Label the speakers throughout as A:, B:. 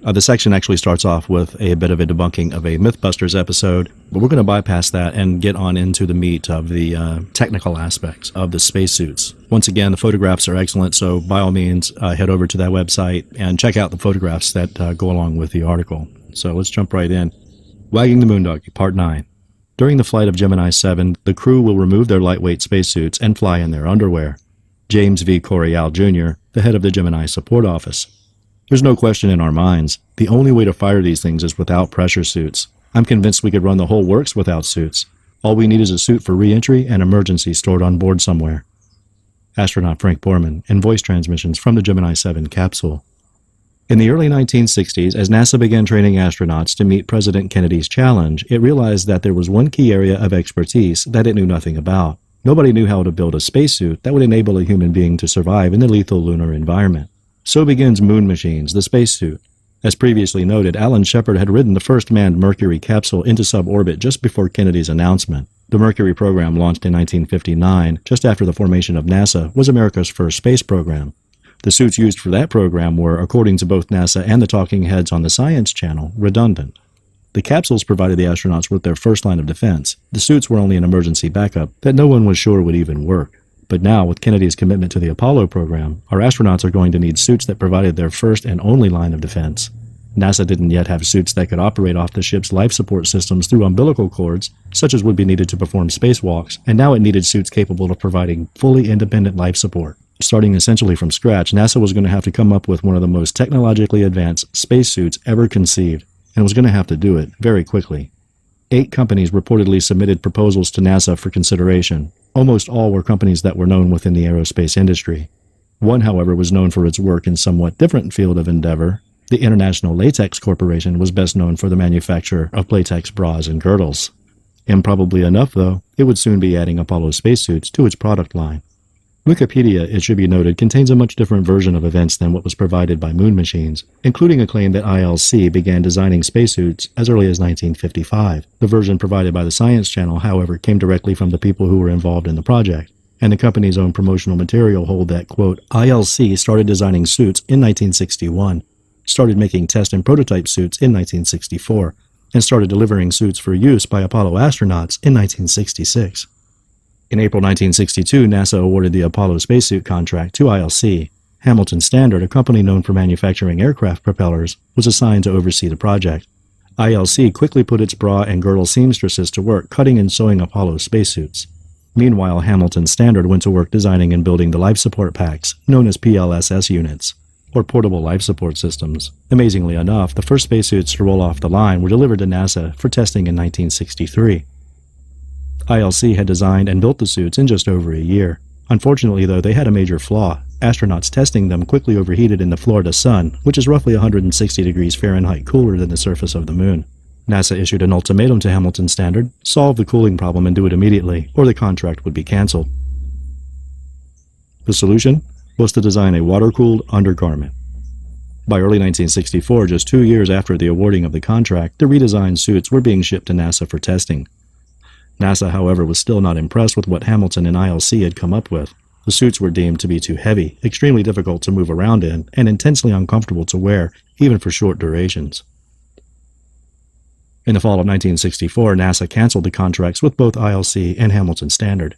A: The section actually starts off with a bit of a debunking of a Mythbusters episode, but we're going to bypass that and get on into the meat of the technical aspects of the spacesuits. Once again, the photographs are excellent, so by all means, head over to that website and check out the photographs that go along with the article. So let's jump right in. Wagging the Moondoggie, Part 9. During the flight of Gemini 7, the crew will remove their lightweight spacesuits and fly in their underwear. James V. Coryell, Jr., the head of the Gemini Support Office. There's no question in our minds. The only way to fire these things is without pressure suits. I'm convinced we could run the whole works without suits. All we need is a suit for re-entry and emergency stored on board somewhere. Astronaut Frank Borman in voice transmissions from the Gemini 7 capsule. In the early 1960s, as NASA began training astronauts to meet President Kennedy's challenge, it realized that there was one key area of expertise that it knew nothing about. Nobody knew how to build a spacesuit that would enable a human being to survive in the lethal lunar environment. So begins Moon Machines, the spacesuit. As previously noted, Alan Shepard had ridden the first manned Mercury capsule into suborbit just before Kennedy's announcement. The Mercury program, launched in 1959, just after the formation of NASA, was America's first space program. The suits used for that program were, according to both NASA and the talking heads on the Science Channel, redundant. The capsules provided the astronauts with their first line of defense. The suits were only an emergency backup that no one was sure would even work. But now, with Kennedy's commitment to the Apollo program, our astronauts are going to need suits that provided their first and only line of defense. NASA didn't yet have suits that could operate off the ship's life support systems through umbilical cords, such as would be needed to perform spacewalks, and now it needed suits capable of providing fully independent life support. Starting essentially from scratch, NASA was going to have to come up with one of the most technologically advanced spacesuits ever conceived, and was going to have to do it very quickly. 8 companies reportedly submitted proposals to NASA for consideration. Almost all were companies that were known within the aerospace industry. One, however, was known for its work in somewhat different field of endeavor. The International Latex Corporation was best known for the manufacture of Playtex bras and girdles. Improbably enough, though, it would soon be adding Apollo spacesuits to its product line. Wikipedia, it should be noted, contains a much different version of events than what was provided by Moon Machines, including a claim that ILC began designing spacesuits as early as 1955. The version provided by the Science Channel, however, came directly from the people who were involved in the project, and the company's own promotional material hold that, quote, ILC started designing suits in 1961, started making test and prototype suits in 1964, and started delivering suits for use by Apollo astronauts in 1966. In April 1962, NASA awarded the Apollo spacesuit contract to ILC. Hamilton Standard, a company known for manufacturing aircraft propellers, was assigned to oversee the project. ILC quickly put its bra and girdle seamstresses to work cutting and sewing Apollo spacesuits. Meanwhile, Hamilton Standard went to work designing and building the life support packs, known as PLSS units, or portable life support systems. Amazingly enough, the first spacesuits to roll off the line were delivered to NASA for testing in 1963. ILC had designed and built the suits in just over a year. Unfortunately, though, they had a major flaw. Astronauts testing them quickly overheated in the Florida sun, which is roughly 160 degrees Fahrenheit cooler than the surface of the moon. NASA issued an ultimatum to Hamilton Standard: solve the cooling problem and do it immediately, or the contract would be canceled. The solution was to design a water-cooled undergarment. By early 1964, just 2 years after the awarding of the contract, the redesigned suits were being shipped to NASA for testing. NASA, however, was still not impressed with what Hamilton and ILC had come up with. The suits were deemed to be too heavy, extremely difficult to move around in, and intensely uncomfortable to wear, even for short durations. In the fall of 1964, NASA canceled the contracts with both ILC and Hamilton Standard.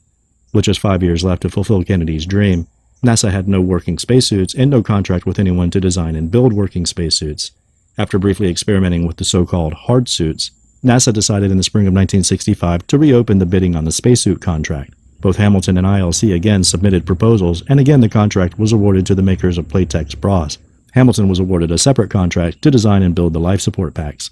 A: With just 5 years left to fulfill Kennedy's dream, NASA had no working spacesuits and no contract with anyone to design and build working spacesuits. After briefly experimenting with the so-called hard suits, NASA decided in the spring of 1965 to reopen the bidding on the spacesuit contract. Both Hamilton and ILC again submitted proposals, and again the contract was awarded to the makers of Playtex bras. Hamilton was awarded a separate contract to design and build the life support packs.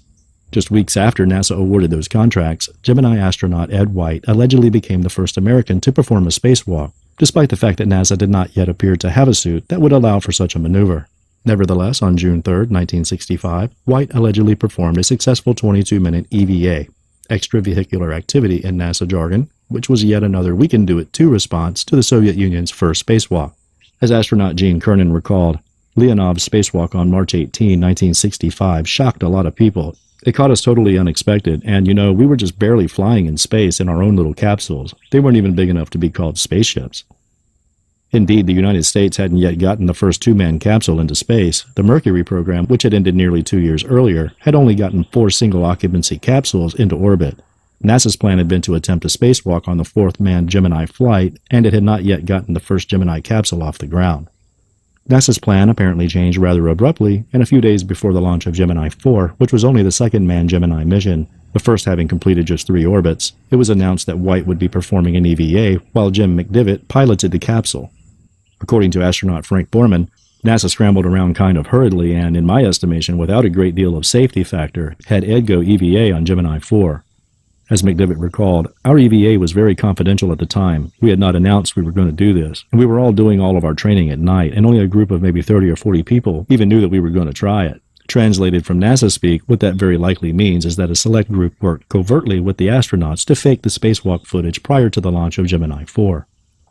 A: Just weeks after NASA awarded those contracts, Gemini astronaut Ed White allegedly became the first American to perform a spacewalk, despite the fact that NASA did not yet appear to have a suit that would allow for such a maneuver. Nevertheless, on June 3, 1965, White allegedly performed a successful 22-minute EVA, extravehicular activity in NASA jargon, which was yet another "we can do it too" response to the Soviet Union's first spacewalk. As astronaut Gene Cernan recalled, Leonov's spacewalk on March 18, 1965 shocked a lot of people. It caught us totally unexpected, and we were just barely flying in space in our own little capsules. They weren't even big enough to be called spaceships. Indeed, the United States hadn't yet gotten the first two-man capsule into space. The Mercury program, which had ended nearly 2 years earlier, had only gotten 4 single-occupancy capsules into orbit. NASA's plan had been to attempt a spacewalk on the fourth manned Gemini flight, and it had not yet gotten the first Gemini capsule off the ground. NASA's plan apparently changed rather abruptly, and a few days before the launch of Gemini 4, which was only the second manned Gemini mission, the first having completed just 3 orbits, it was announced that White would be performing an EVA while Jim McDivitt piloted the capsule. According to astronaut Frank Borman, NASA scrambled around kind of hurriedly and, in my estimation, without a great deal of safety factor, had Ed go EVA on Gemini 4. As McDivitt recalled, our EVA was very confidential at the time. We had not announced we were going to do this, and we were all doing all of our training at night, and only a group of maybe 30 or 40 people even knew that we were going to try it. Translated from NASA speak, what that very likely means is that a select group worked covertly with the astronauts to fake the spacewalk footage prior to the launch of Gemini 4.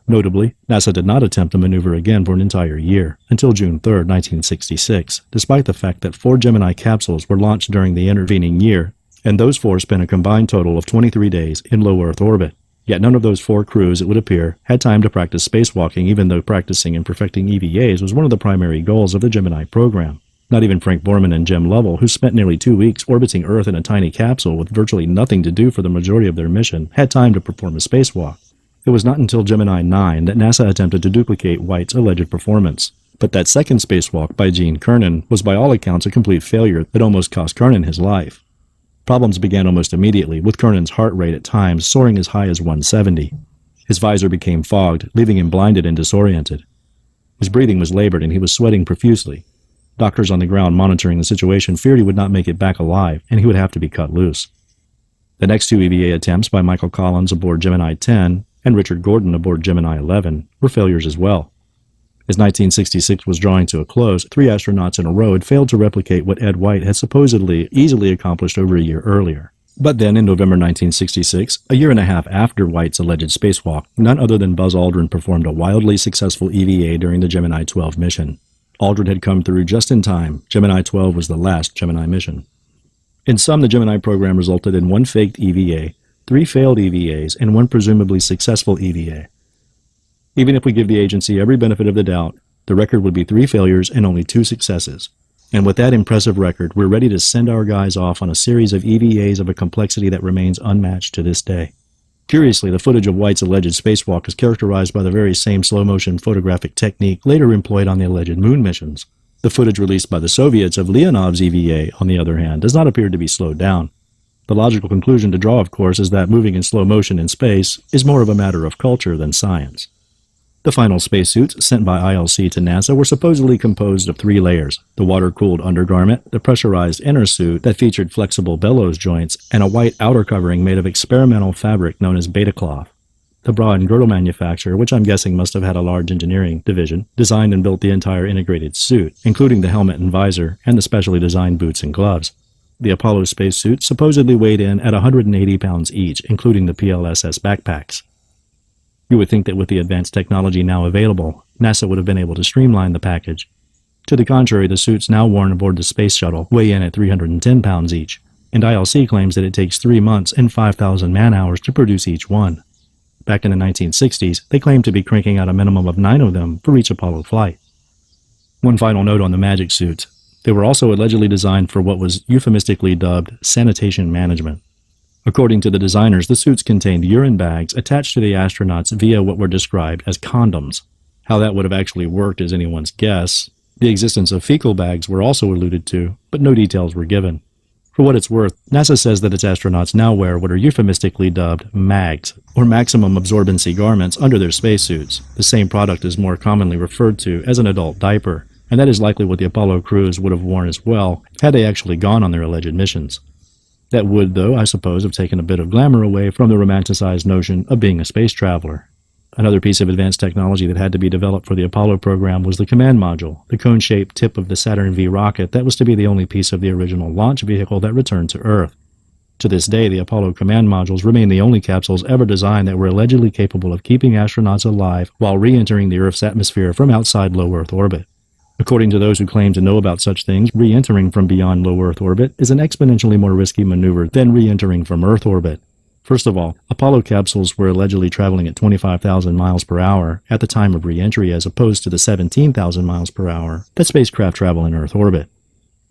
A: Notably, NASA did not attempt the maneuver again for an entire year, until June 3, 1966, despite the fact that 4 Gemini capsules were launched during the intervening year, and those 4 spent a combined total of 23 days in low Earth orbit. Yet none of those 4 crews, it would appear, had time to practice spacewalking, even though practicing and perfecting EVAs was one of the primary goals of the Gemini program. Not even Frank Borman and Jim Lovell, who spent nearly 2 weeks orbiting Earth in a tiny capsule with virtually nothing to do for the majority of their mission, had time to perform a spacewalk. It was not until Gemini 9 that NASA attempted to duplicate White's alleged performance. But that second spacewalk by Gene Cernan was by all accounts a complete failure that almost cost Cernan his life. Problems began almost immediately, with Cernan's heart rate at times soaring as high as 170. His visor became fogged, leaving him blinded and disoriented. His breathing was labored and he was sweating profusely. Doctors on the ground monitoring the situation feared he would not make it back alive, and he would have to be cut loose. The next 2 EVA attempts by Michael Collins aboard Gemini 10 and Richard Gordon aboard Gemini 11 were failures as well. As 1966 was drawing to a close, 3 astronauts in a row had failed to replicate what Ed White had supposedly easily accomplished over a year earlier. But then, in November 1966, a year and a half after White's alleged spacewalk, none other than Buzz Aldrin performed a wildly successful EVA during the Gemini 12 mission. Aldrin had come through just in time. Gemini 12 was the last Gemini mission. In sum, the Gemini program resulted in 1 faked EVA, 3 failed EVAs, and 1 presumably successful EVA. Even if we give the agency every benefit of the doubt, the record would be 3 failures and only 2 successes. And with that impressive record, we're ready to send our guys off on a series of EVAs of a complexity that remains unmatched to this day. Curiously, the footage of White's alleged spacewalk is characterized by the very same slow-motion photographic technique later employed on the alleged moon missions. The footage released by the Soviets of Leonov's EVA, on the other hand, does not appear to be slowed down. The logical conclusion to draw, of course, is that moving in slow motion in space is more of a matter of culture than science. The final spacesuits sent by ILC to NASA were supposedly composed of 3 layers: the water-cooled undergarment, the pressurized inner suit that featured flexible bellows joints, and a white outer covering made of experimental fabric known as beta cloth. The bra and girdle manufacturer, which I'm guessing must have had a large engineering division, designed and built the entire integrated suit, including the helmet and visor, and the specially designed boots and gloves. The Apollo spacesuits supposedly weighed in at 180 pounds each, including the PLSS backpacks. You would think that with the advanced technology now available, NASA would have been able to streamline the package. To the contrary, the suits now worn aboard the space shuttle weigh in at 310 pounds each, and ILC claims that it takes 3 months and 5,000 man-hours to produce each one. Back in the 1960s, they claimed to be cranking out a minimum of 9 of them for each Apollo flight. One final note on the Magic suits. They were also allegedly designed for what was euphemistically dubbed sanitation management. According to the designers, the suits contained urine bags attached to the astronauts via what were described as condoms. How that would have actually worked is anyone's guess. The existence of fecal bags were also alluded to, but no details were given. For what it's worth, NASA says that its astronauts now wear what are euphemistically dubbed MAGs, or maximum absorbency garments, under their spacesuits. The same product is more commonly referred to as an adult diaper, and that is likely what the Apollo crews would have worn as well had they actually gone on their alleged missions. That would, though, I suppose, have taken a bit of glamour away from the romanticized notion of being a space traveler. Another piece of advanced technology that had to be developed for the Apollo program was the command module, the cone-shaped tip of the Saturn V rocket that was to be the only piece of the original launch vehicle that returned to Earth. To this day, the Apollo command modules remain the only capsules ever designed that were allegedly capable of keeping astronauts alive while re-entering the Earth's atmosphere from outside low Earth orbit. According to those who claim to know about such things, re-entering from beyond low Earth orbit is an exponentially more risky maneuver than re-entering from Earth orbit. First of all, Apollo capsules were allegedly traveling at 25,000 miles per hour at the time of re-entry as opposed to the 17,000 miles per hour that spacecraft travel in Earth orbit.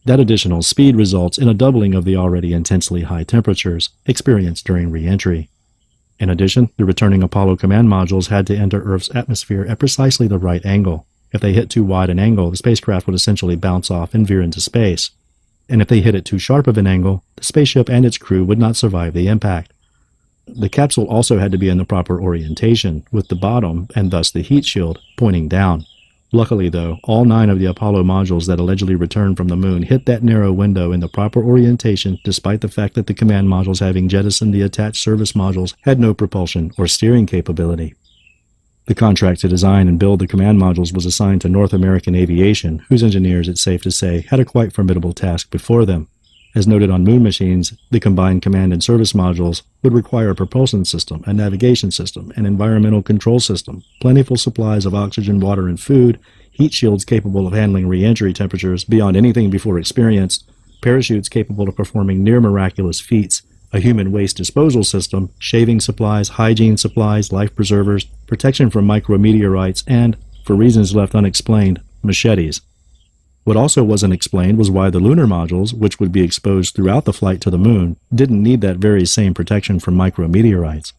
A: That additional speed results in a doubling of the already intensely high temperatures experienced during re-entry. In addition, the returning Apollo command modules had to enter Earth's atmosphere at precisely the right angle. If they hit too wide an angle, the spacecraft would essentially bounce off and veer into space. And if they hit it too sharp of an angle, the spaceship and its crew would not survive the impact. The capsule also had to be in the proper orientation, with the bottom, and thus the heat shield, pointing down. Luckily, though, all 9 of the Apollo modules that allegedly returned from the moon hit that narrow window in the proper orientation, despite the fact that the command modules, having jettisoned the attached service modules, had no propulsion or steering capability. The contract to design and build the command modules was assigned to North American Aviation, whose engineers, it's safe to say, had a quite formidable task before them. As noted on moon machines, the combined command and service modules would require a propulsion system, a navigation system, an environmental control system, plentiful supplies of oxygen, water, and food, heat shields capable of handling re-entry temperatures beyond anything before experienced, parachutes capable of performing near-miraculous feats, a human waste disposal system, shaving supplies, hygiene supplies, life preservers, protection from micrometeorites, and, for reasons left unexplained, machetes. What also wasn't explained was why the lunar modules, which would be exposed throughout the flight to the moon, didn't need that very same protection from micrometeorites.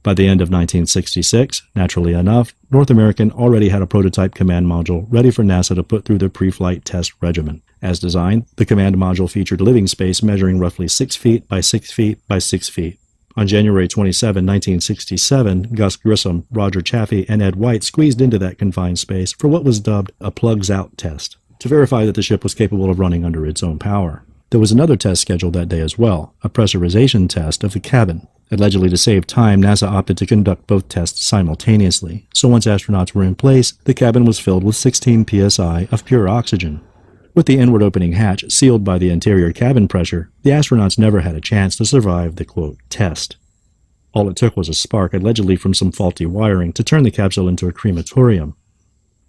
A: By the end of 1966, naturally enough, North American already had a prototype command module ready for NASA to put through the pre-flight test regimen. As designed, the command module featured living space measuring roughly 6 feet by 6 feet by 6 feet. On January 27, 1967, Gus Grissom, Roger Chaffee, and Ed White squeezed into that confined space for what was dubbed a plugs-out test, to verify that the ship was capable of running under its own power. There was another test scheduled that day as well, a pressurization test of the cabin. Allegedly to save time, NASA opted to conduct both tests simultaneously, so once astronauts were in place, the cabin was filled with 16 psi of pure oxygen. With the inward opening hatch sealed by the interior cabin pressure, the astronauts never had a chance to survive the, quote, test. All it took was a spark, allegedly from some faulty wiring, to turn the capsule into a crematorium.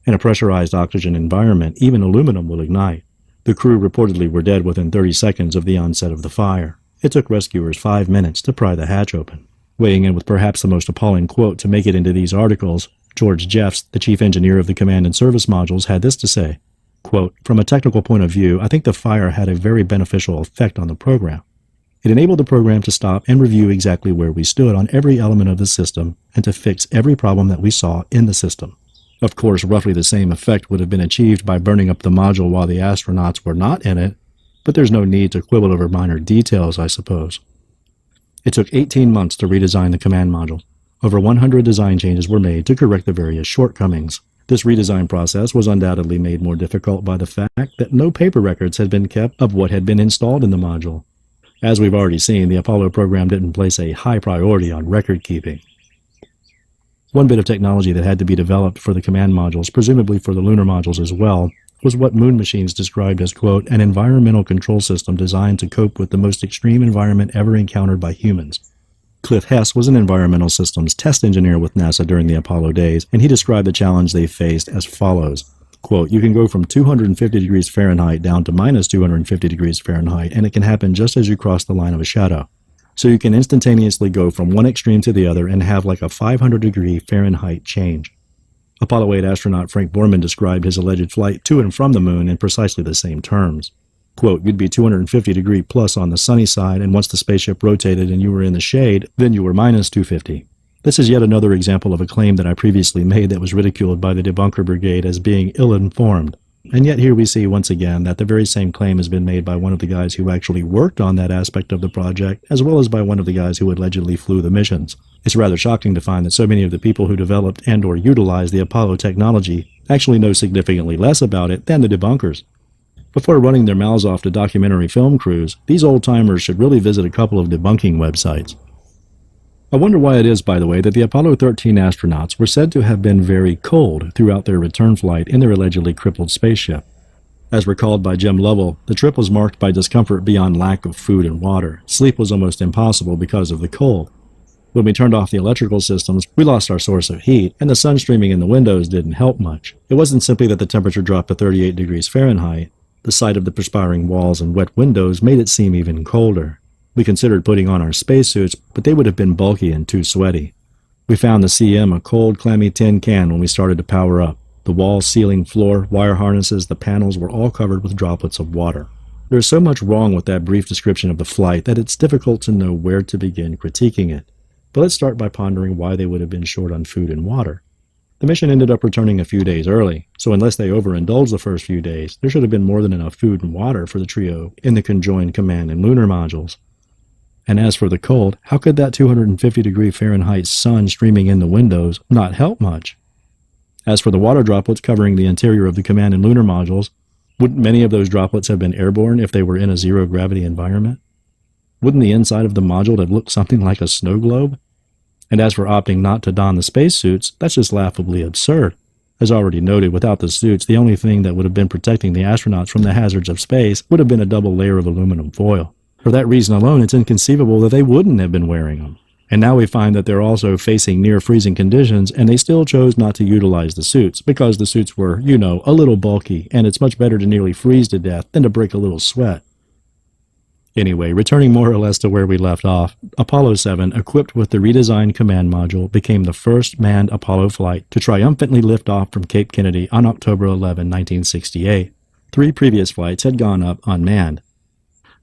A: In a pressurized oxygen environment, even aluminum will ignite. The crew reportedly were dead within 30 seconds of the onset of the fire. It took rescuers 5 minutes to pry the hatch open. Weighing in with perhaps the most appalling quote to make it into these articles, George Jeffs, the chief engineer of the command and service modules, had this to say, quote, "From a technical point of view, I think the fire had a very beneficial effect on the program. It enabled the program to stop and review exactly where we stood on every element of the system and to fix every problem that we saw in the system. Of course, roughly the same effect would have been achieved by burning up the module while the astronauts were not in it, but there's no need to quibble over minor details, I suppose." It took 18 months to redesign the command module. Over 100 design changes were made to correct the various shortcomings. This redesign process was undoubtedly made more difficult by the fact that no paper records had been kept of what had been installed in the module. As we've already seen, the Apollo program didn't place a high priority on record keeping. One bit of technology that had to be developed for the command modules, presumably for the lunar modules as well, was what Moon Machines described as, quote, "an environmental control system designed to cope with the most extreme environment ever encountered by humans." Cliff Hess was an environmental systems test engineer with NASA during the Apollo days, and he described the challenge they faced as follows, quote, "You can go from 250 degrees Fahrenheit down to minus 250 degrees Fahrenheit, and it can happen just as you cross the line of a shadow. So you can instantaneously go from one extreme to the other and have like a 500-degree Fahrenheit change." Apollo 8 astronaut Frank Borman described his alleged flight to and from the moon in precisely the same terms. Quote, "You'd be 250 degree plus on the sunny side, and once the spaceship rotated and you were in the shade, then you were minus 250. This is yet another example of a claim that I previously made that was ridiculed by the debunker brigade as being ill-informed. And yet here we see once again that the very same claim has been made by one of the guys who actually worked on that aspect of the project, as well as by one of the guys who allegedly flew the missions. It's rather shocking to find that so many of the people who developed and or utilized the Apollo technology actually know significantly less about it than the debunkers. Before running their mouths off to documentary film crews, these old-timers should really visit a couple of debunking websites. I wonder why it is, by the way, that the Apollo 13 astronauts were said to have been very cold throughout their return flight in their allegedly crippled spaceship. As recalled by Jim Lovell, the trip was marked by discomfort beyond lack of food and water. Sleep was almost impossible because of the cold. When we turned off the electrical systems, we lost our source of heat, and the sun streaming in the windows didn't help much. It wasn't simply that the temperature dropped to 38 degrees Fahrenheit. The sight of the perspiring walls and wet windows made it seem even colder. We considered putting on our spacesuits, but they would have been bulky and too sweaty. We found the CM a cold, clammy tin can when we started to power up. The wall, ceiling, floor, wire harnesses, the panels were all covered with droplets of water. There is so much wrong with that brief description of the flight that it's difficult to know where to begin critiquing it. But let's start by pondering why they would have been short on food and water. The mission ended up returning a few days early, so unless they overindulged the first few days, there should have been more than enough food and water for the trio in the conjoined command and lunar modules. And as for the cold, how could that 250-degree Fahrenheit sun streaming in the windows not help much? As for the water droplets covering the interior of the command and lunar modules, wouldn't many of those droplets have been airborne if they were in a zero-gravity environment? Wouldn't the inside of the module have looked something like a snow globe? And as for opting not to don the spacesuits, that's just laughably absurd. As already noted, without the suits, the only thing that would have been protecting the astronauts from the hazards of space would have been a double layer of aluminum foil. For that reason alone, it's inconceivable that they wouldn't have been wearing them. And now we find that they're also facing near-freezing conditions, and they still chose not to utilize the suits, because the suits were, a little bulky, and it's much better to nearly freeze to death than to break a little sweat. Anyway, returning more or less to where we left off, Apollo 7, equipped with the redesigned command module, became the first manned Apollo flight to triumphantly lift off from Cape Kennedy on October 11, 1968. 3 previous flights had gone up unmanned.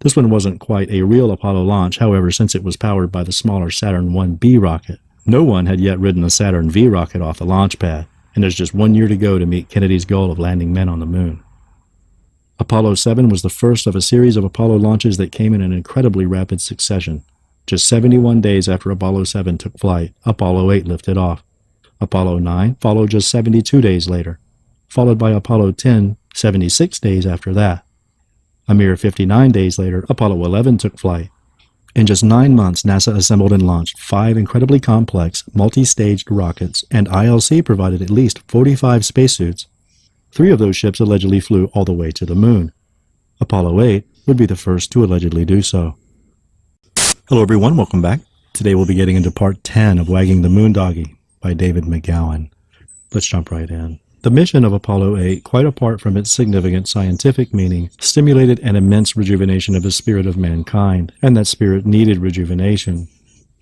A: This one wasn't quite a real Apollo launch, however, since it was powered by the smaller Saturn 1B rocket. No one had yet ridden the Saturn V rocket off the launch pad, and there's just 1 year to go to meet Kennedy's goal of landing men on the moon. Apollo 7 was the first of a series of Apollo launches that came in an incredibly rapid succession. Just 71 days after Apollo 7 took flight, Apollo 8 lifted off. Apollo 9 followed just 72 days later, followed by Apollo 10 76 days after that. A mere 59 days later, Apollo 11 took flight. In just 9 months, NASA assembled and launched 5 incredibly complex, multi-staged rockets, and ILC provided at least 45 spacesuits. 3 of those ships allegedly flew all the way to the moon. Apollo 8 would be the first to allegedly do so. Hello everyone, welcome back. Today we'll be getting into part 10 of Wagging the Moondoggie by David McGowan. Let's jump right in. The mission of Apollo 8, quite apart from its significant scientific meaning, stimulated an immense rejuvenation of the spirit of mankind, and that spirit needed rejuvenation.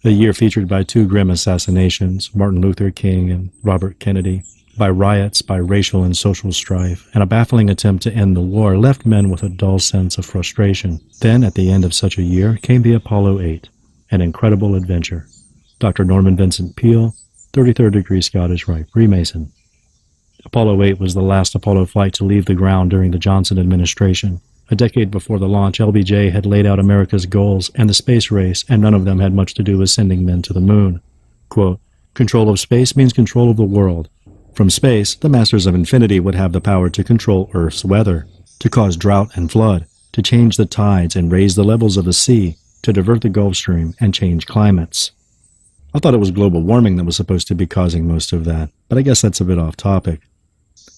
A: A year featured by 2 grim assassinations, Martin Luther King and Robert Kennedy, by riots, by racial and social strife, and a baffling attempt to end the war left men with a dull sense of frustration. Then, at the end of such a year, came the Apollo 8, an incredible adventure. Dr. Norman Vincent Peale, 33rd degree Scottish Rite Freemason. Apollo 8 was the last Apollo flight to leave the ground during the Johnson administration. A decade before the launch, LBJ had laid out America's goals and the space race, and none of them had much to do with sending men to the moon. Quote, "Control of space means control of the world. From space, the Masters of Infinity would have the power to control Earth's weather, to cause drought and flood, to change the tides and raise the levels of the sea, to divert the Gulf Stream and change climates." I thought it was global warming that was supposed to be causing most of that, but I guess that's a bit off topic.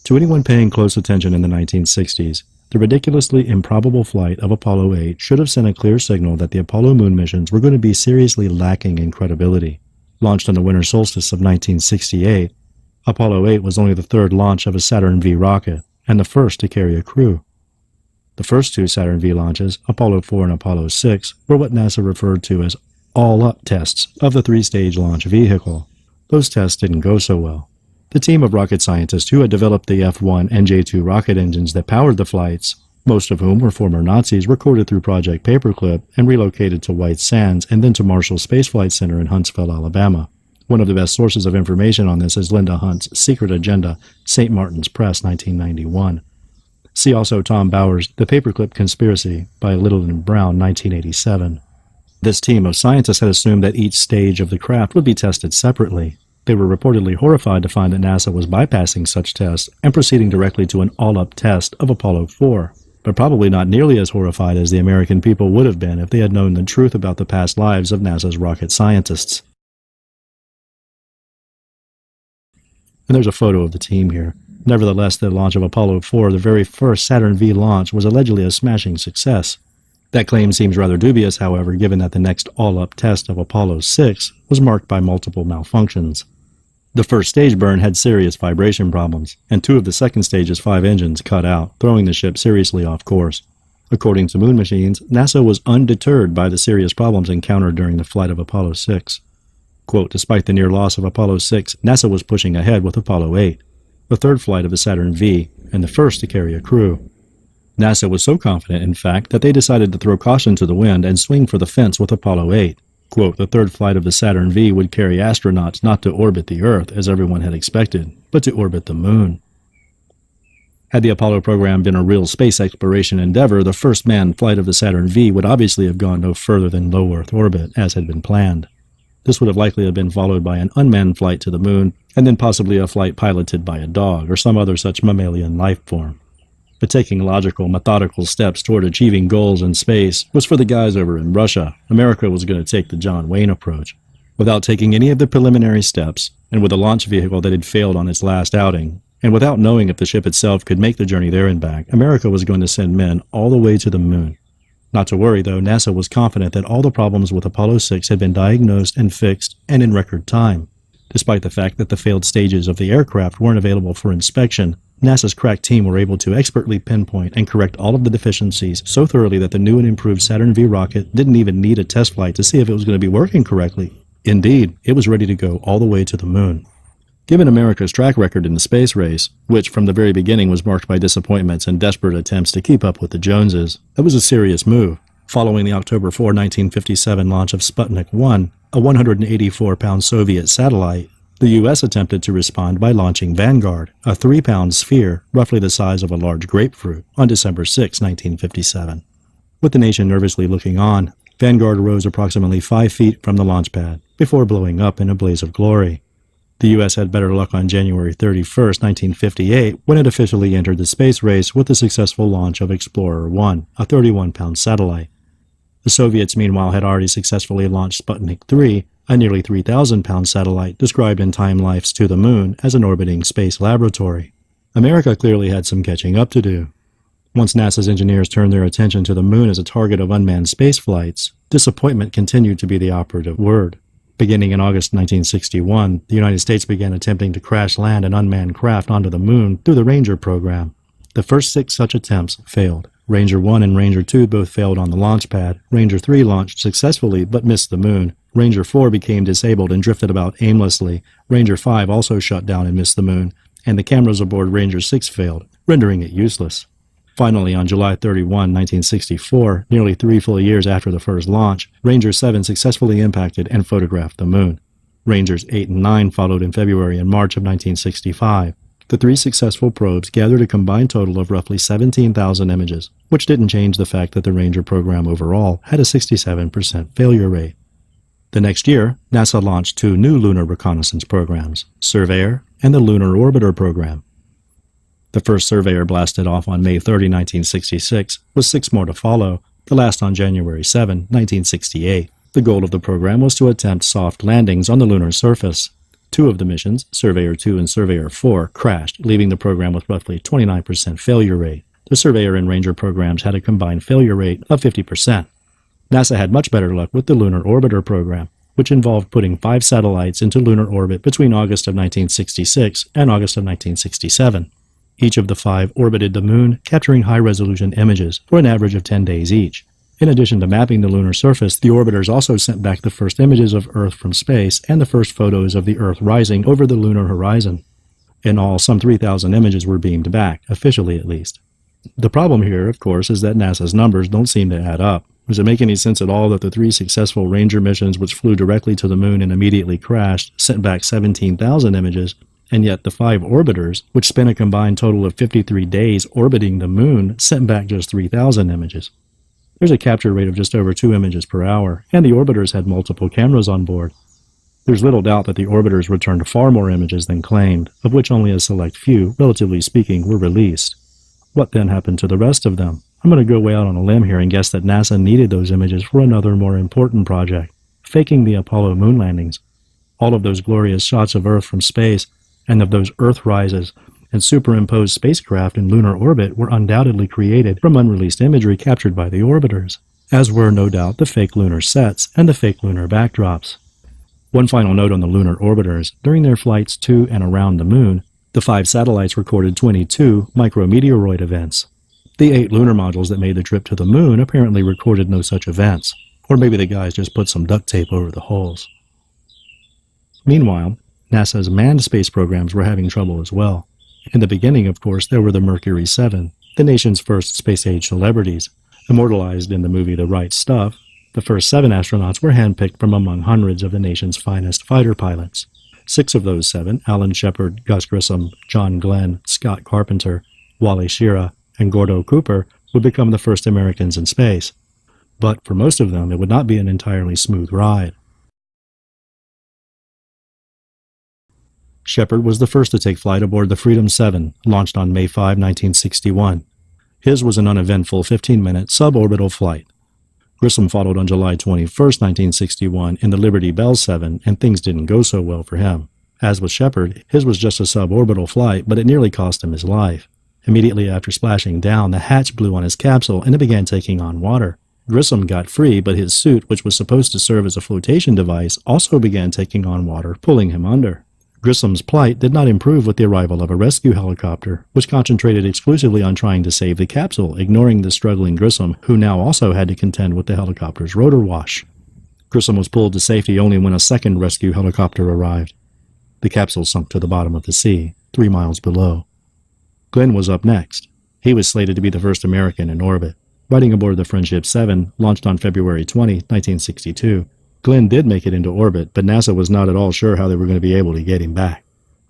A: To anyone paying close attention in the 1960s, the ridiculously improbable flight of Apollo 8 should have sent a clear signal that the Apollo moon missions were going to be seriously lacking in credibility. Launched on the winter solstice of 1968, Apollo 8 was only the 3rd launch of a Saturn V rocket, and the first to carry a crew. The first 2 Saturn V launches, Apollo 4 and Apollo 6, were what NASA referred to as all-up tests of the 3-stage launch vehicle. Those tests didn't go so well. The team of rocket scientists who had developed the F-1 and J-2 rocket engines that powered the flights, most of whom were former Nazis, were courted through Project Paperclip and relocated to White Sands and then to Marshall Space Flight Center in Huntsville, Alabama. One of the best sources of information on this is Linda Hunt's Secret Agenda, St. Martin's Press, 1991. See also Tom Bauer's The Paperclip Conspiracy by Little and Brown, 1987. This team of scientists had assumed that each stage of the craft would be tested separately. They were reportedly horrified to find that NASA was bypassing such tests and proceeding directly to an all-up test of Apollo 4, but probably not nearly as horrified as the American people would have been if they had known the truth about the past lives of NASA's rocket scientists. And there's a photo of the team here. Nevertheless, the launch of Apollo 4, the very first Saturn V launch, was allegedly a smashing success. That claim seems rather dubious, however, given that the next all-up test of Apollo 6 was marked by multiple malfunctions. The first stage burn had serious vibration problems, and 2 of the second stage's 5 engines cut out, throwing the ship seriously off course. According to Moon Machines, NASA was undeterred by the serious problems encountered during the flight of Apollo 6. Quote, despite the near loss of Apollo 6, NASA was pushing ahead with Apollo 8, the third flight of the Saturn V, and the first to carry a crew. NASA was so confident, in fact, that they decided to throw caution to the wind and swing for the fence with Apollo 8. Quote, the third flight of the Saturn V would carry astronauts not to orbit the Earth, as everyone had expected, but to orbit the Moon. Had the Apollo program been a real space exploration endeavor, the first manned flight of the Saturn V would obviously have gone no further than low Earth orbit, as had been planned. This would have likely been followed by an unmanned flight to the Moon, and then possibly a flight piloted by a dog or some other such mammalian life form. But taking logical, methodical steps toward achieving goals in space was for the guys over in Russia. America was going to take the John Wayne approach. Without taking any of the preliminary steps, and with a launch vehicle that had failed on its last outing, and without knowing if the ship itself could make the journey there and back, America was going to send men all the way to the Moon. Not to worry, though, NASA was confident that all the problems with Apollo 6 had been diagnosed and fixed, and in record time. Despite the fact that the failed stages of the aircraft weren't available for inspection, NASA's crack team were able to expertly pinpoint and correct all of the deficiencies so thoroughly that the new and improved Saturn V rocket didn't even need a test flight to see if it was going to be working correctly. Indeed, it was ready to go all the way to the Moon. Given America's track record in the space race, which from the very beginning was marked by disappointments and desperate attempts to keep up with the Joneses, that was a serious move. Following the October 4, 1957 launch of Sputnik 1, a 184-pound Soviet satellite, the U.S. attempted to respond by launching Vanguard, a 3-pound sphere roughly the size of a large grapefruit, on December 6, 1957. With the nation nervously looking on, Vanguard rose approximately 5 feet from the launch pad before blowing up in a blaze of glory. The U.S. had better luck on January 31, 1958, when it officially entered the space race with the successful launch of Explorer 1, a 31-pound satellite. The Soviets, meanwhile, had already successfully launched Sputnik 3, a nearly 3,000-pound satellite described in Time Life's To the Moon as an orbiting space laboratory. America clearly had some catching up to do. Once NASA's engineers turned their attention to the Moon as a target of unmanned space flights, disappointment continued to be the operative word. Beginning in August 1961, the United States began attempting to crash land an unmanned craft onto the Moon through the Ranger program. The first 6 such attempts failed. Ranger 1 and Ranger 2 both failed on the launch pad. Ranger 3 launched successfully but missed the Moon. Ranger 4 became disabled and drifted about aimlessly. Ranger 5 also shut down and missed the Moon, and the cameras aboard Ranger 6 failed, rendering it useless. Finally, on July 31, 1964, nearly 3 full years after the first launch, Ranger 7 successfully impacted and photographed the Moon. Rangers 8 and 9 followed in February and March of 1965. The 3 successful probes gathered a combined total of roughly 17,000 images, which didn't change the fact that the Ranger program overall had a 67% failure rate. The next year, NASA launched 2 new lunar reconnaissance programs, Surveyor and the Lunar Orbiter program. The first Surveyor blasted off on May 30, 1966, with 6 more to follow, the last on January 7, 1968. The goal of the program was to attempt soft landings on the lunar surface. 2 of the missions, Surveyor 2 and Surveyor 4, crashed, leaving the program with roughly 29% failure rate. The Surveyor and Ranger programs had a combined failure rate of 50%. NASA had much better luck with the Lunar Orbiter program, which involved putting 5 satellites into lunar orbit between August of 1966 and August of 1967. Each of the 5 orbited the Moon, capturing high-resolution images for an average of 10 days each. In addition to mapping the lunar surface, the orbiters also sent back the first images of Earth from space and the first photos of the Earth rising over the lunar horizon. In all, some 3,000 images were beamed back, officially at least. The problem here, of course, is that NASA's numbers don't seem to add up. Does it make any sense at all that the 3 successful Ranger missions, which flew directly to the Moon and immediately crashed, sent back 17,000 images, and yet the 5 orbiters, which spent a combined total of 53 days orbiting the Moon, sent back just 3,000 images? There's a capture rate of just over 2 images per hour, and the orbiters had multiple cameras on board. There's little doubt that the orbiters returned far more images than claimed, of which only a select few, relatively speaking, were released. What then happened to the rest of them? I'm going to go way out on a limb here and guess that NASA needed those images for another more important project, faking the Apollo moon landings. All of those glorious shots of Earth from space, and of those Earth rises and superimposed spacecraft in lunar orbit were undoubtedly created from unreleased imagery captured by the orbiters, as were no doubt the fake lunar sets and the fake lunar backdrops. One final note on the lunar orbiters: during their flights to and around the Moon, the 5 satellites recorded 22 micrometeoroid events. The 8 lunar modules that made the trip to the moon apparently recorded no such events, or maybe the guys just put some duct tape over the holes. Meanwhile, NASA's manned space programs were having trouble as well. In the beginning, of course, there were the Mercury 7, the nation's first space-age celebrities. Immortalized in the movie The Right Stuff, the first 7 astronauts were handpicked from among hundreds of the nation's finest fighter pilots. 6 of those 7, Alan Shepard, Gus Grissom, John Glenn, Scott Carpenter, Wally Schirra, and Gordo Cooper, would become the first Americans in space. But for most of them, it would not be an entirely smooth ride. Shepard was the first to take flight aboard the Freedom 7, launched on May 5, 1961. His was an uneventful 15-minute suborbital flight. Grissom followed on July 21, 1961, in the Liberty Bell 7, and things didn't go so well for him. As with Shepard, his was just a suborbital flight, but it nearly cost him his life. Immediately after splashing down, the hatch blew on his capsule and it began taking on water. Grissom got free, but his suit, which was supposed to serve as a flotation device, also began taking on water, pulling him under. Grissom's plight did not improve with the arrival of a rescue helicopter, which concentrated exclusively on trying to save the capsule, ignoring the struggling Grissom, who now also had to contend with the helicopter's rotor wash. Grissom was pulled to safety only when a second rescue helicopter arrived. The capsule sunk to the bottom of the sea, 3 miles below. Glenn was up next. He was slated to be the first American in orbit. Riding aboard the Friendship 7, launched on February 20, 1962, Glenn did make it into orbit, but NASA was not at all sure how they were going to be able to get him back.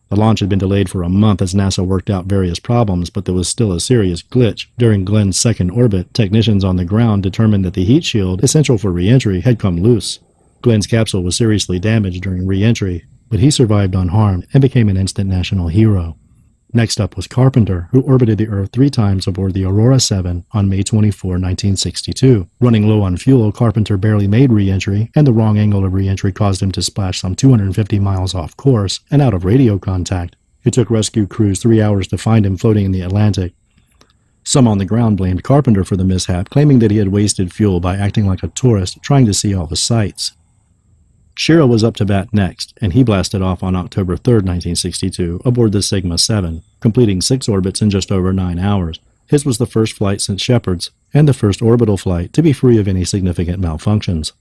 A: The launch had been delayed for a month as NASA worked out various problems, but there was still a serious glitch. During Glenn's second orbit, technicians on the ground determined that the heat shield, essential for re-entry, had come loose. Glenn's capsule was seriously damaged during re-entry, but he survived unharmed and became an instant national hero. Next up was Carpenter, who orbited the Earth 3 times aboard the Aurora 7 on May 24, 1962. Running low on fuel, Carpenter barely made re-entry, and the wrong angle of re-entry caused him to splash some 250 miles off course and out of radio contact. It took rescue crews 3 hours to find him floating in the Atlantic. Some on the ground blamed Carpenter for the mishap, claiming that he had wasted fuel by acting like a tourist trying to see all the sights. Schirra was up to bat next, and he blasted off on October 3, 1962, aboard the Sigma 7, completing 6 orbits in just over 9 hours. His was the first flight since Shepard's, and the first orbital flight to be free of any significant malfunctions.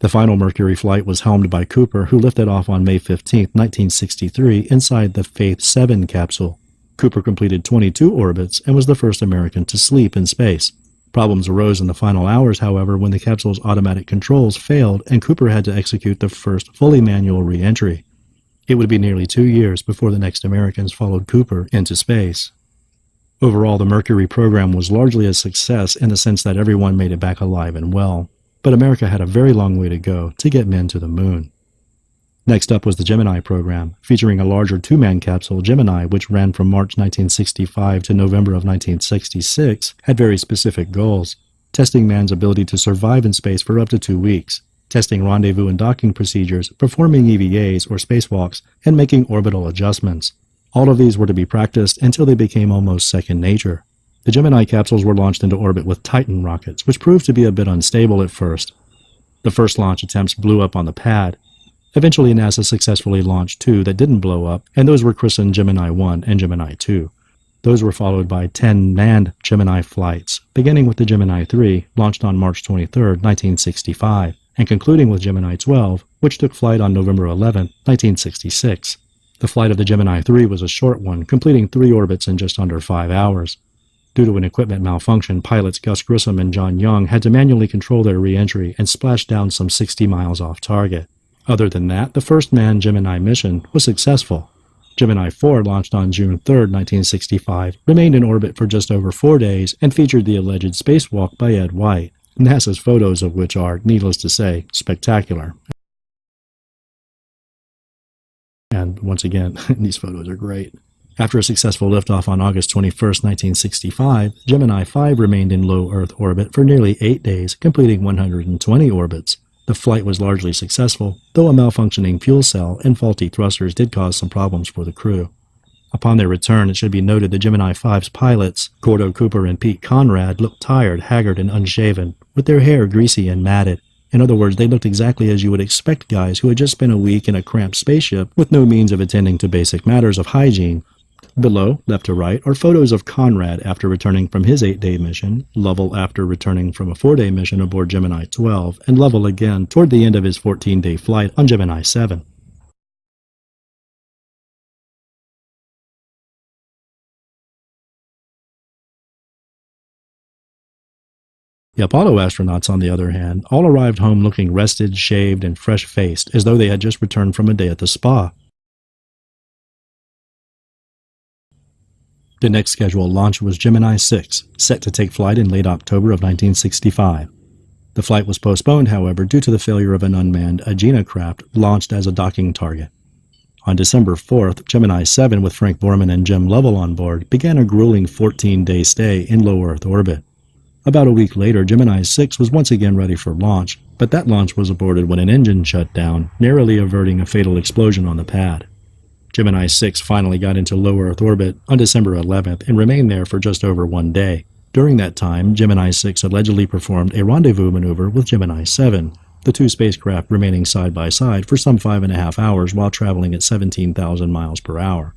A: The final Mercury flight was helmed by Cooper, who lifted off on May 15, 1963, inside the Faith 7 capsule. Cooper completed 22 orbits and was the first American to sleep in space. Problems arose in the final hours, however, when the capsule's automatic controls failed and Cooper had to execute the first fully manual re-entry. It would be nearly 2 years before the next Americans followed Cooper into space. Overall, the Mercury program was largely a success in the sense that everyone made it back alive and well, but America had a very long way to go to get men to the moon. Next up was the Gemini program, featuring a larger 2-man capsule, Gemini, which ran from March 1965 to November of 1966, had very specific goals: testing man's ability to survive in space for up to 2 weeks, testing rendezvous and docking procedures, performing EVAs or spacewalks, and making orbital adjustments. All of these were to be practiced until they became almost second nature. The Gemini capsules were launched into orbit with Titan rockets, which proved to be a bit unstable at first. The first launch attempts blew up on the pad. Eventually, NASA successfully launched 2 that didn't blow up, and those were christened Gemini 1 and Gemini 2. Those were followed by 10 manned Gemini flights, beginning with the Gemini 3, launched on March 23, 1965, and concluding with Gemini 12, which took flight on November 11, 1966. The flight of the Gemini 3 was a short one, completing 3 orbits in just under 5 hours. Due to an equipment malfunction, pilots Gus Grissom and John Young had to manually control their re-entry and splash down some 60 miles off target. Other than that, the first manned Gemini mission was successful. Gemini 4, launched on June 3, 1965, remained in orbit for just over 4 days and featured the alleged spacewalk by Ed White, NASA's photos of which are, needless to say, spectacular. And once again, these photos are great. After a successful liftoff on August 21, 1965, Gemini 5 remained in low Earth orbit for nearly 8 days, completing 120 orbits. The flight was largely successful, though a malfunctioning fuel cell and faulty thrusters did cause some problems for the crew. Upon their return, it should be noted that Gemini 5's pilots, Gordo Cooper and Pete Conrad, looked tired, haggard, and unshaven, with their hair greasy and matted. In other words, they looked exactly as you would expect guys who had just spent a week in a cramped spaceship with no means of attending to basic matters of hygiene. Below, left to right, are photos of Conrad after returning from his 8-day mission, Lovell after returning from a 4-day mission aboard Gemini 12, and Lovell again toward the end of his 14-day flight on Gemini 7. The Apollo astronauts, on the other hand, all arrived home looking rested, shaved, and fresh-faced, as though they had just returned from a day at the spa. The next scheduled launch was Gemini 6, set to take flight in late October of 1965. The flight was postponed, however, due to the failure of an unmanned Agena craft launched as a docking target. On December 4th, Gemini 7, with Frank Borman and Jim Lovell on board, began a grueling 14-day stay in low Earth orbit. About a week later, Gemini 6 was once again ready for launch, but that launch was aborted when an engine shut down, narrowly averting a fatal explosion on the pad. Gemini 6 finally got into low Earth orbit on December 11th and remained there for just over 1 day. During that time, Gemini 6 allegedly performed a rendezvous maneuver with Gemini 7, the two spacecraft remaining side by side for some 5.5 hours while traveling at 17,000 miles per hour.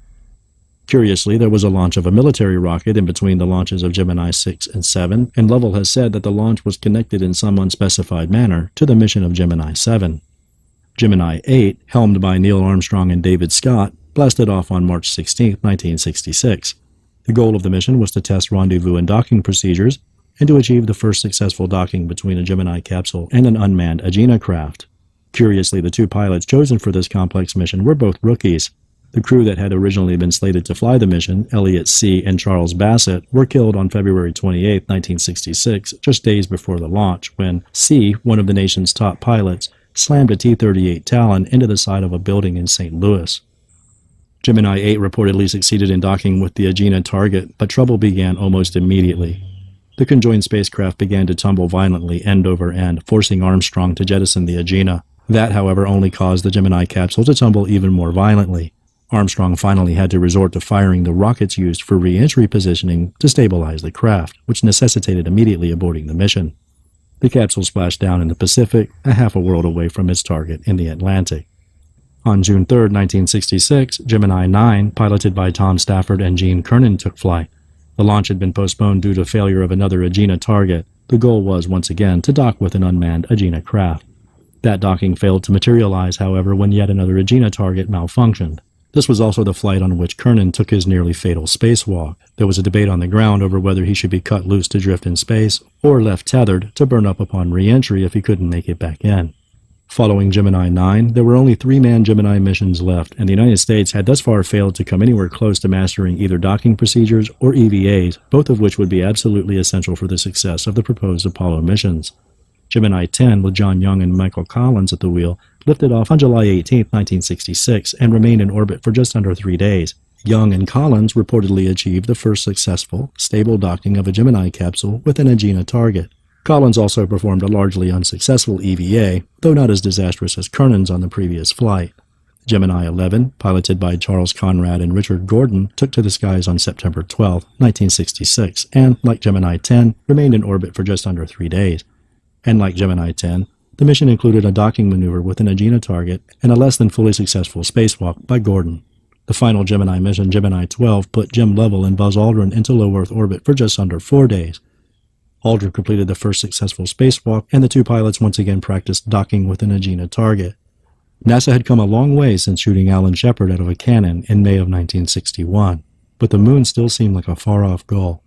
A: Curiously, there was a launch of a military rocket in between the launches of Gemini 6 and 7, and Lovell has said that the launch was connected in some unspecified manner to the mission of Gemini 7. Gemini 8, helmed by Neil Armstrong and David Scott, blasted off on March 16, 1966. The goal of the mission was to test rendezvous and docking procedures and to achieve the first successful docking between a Gemini capsule and an unmanned Agena craft. Curiously, the two pilots chosen for this complex mission were both rookies. The crew that had originally been slated to fly the mission, Elliot C. and Charles Bassett, were killed on February 28, 1966, just days before the launch, when C., one of the nation's top pilots, slammed a T-38 Talon into the side of a building in St. Louis. Gemini 8 reportedly succeeded in docking with the Agena target, but trouble began almost immediately. The conjoined spacecraft began to tumble violently end over end, forcing Armstrong to jettison the Agena. That, however, only caused the Gemini capsule to tumble even more violently. Armstrong finally had to resort to firing the rockets used for re-entry positioning to stabilize the craft, which necessitated immediately aborting the mission. The capsule splashed down in the Pacific, a half a world away from its target in the Atlantic. On June 3, 1966, Gemini 9, piloted by Tom Stafford and Gene Cernan, took flight. The launch had been postponed due to failure of another Agena target. The goal was, once again, to dock with an unmanned Agena craft. That docking failed to materialize, however, when yet another Agena target malfunctioned. This was also the flight on which Cernan took his nearly fatal spacewalk. There was a debate on the ground over whether he should be cut loose to drift in space or left tethered to burn up upon re-entry if he couldn't make it back in. Following Gemini 9, there were only 3 manned Gemini missions left, and the United States had thus far failed to come anywhere close to mastering either docking procedures or EVAs, both of which would be absolutely essential for the success of the proposed Apollo missions. Gemini 10, with John Young and Michael Collins at the wheel, lifted off on July 18, 1966, and remained in orbit for just under 3 days. Young and Collins reportedly achieved the first successful, stable docking of a Gemini capsule with an Agena target. Collins also performed a largely unsuccessful EVA, though not as disastrous as Cernan's on the previous flight. Gemini 11, piloted by Charles Conrad and Richard Gordon, took to the skies on September 12, 1966, and, like Gemini 10, remained in orbit for just under 3 days. And like Gemini 10, the mission included a docking maneuver with an Agena target and a less than fully successful spacewalk by Gordon. The final Gemini mission, Gemini 12, put Jim Lovell and Buzz Aldrin into low Earth orbit for just under 4 days. Aldrin completed the first successful spacewalk, and the two pilots once again practiced docking with an Agena target. NASA had come a long way since shooting Alan Shepard out of a cannon in May of 1961, but the moon still seemed like a far-off goal.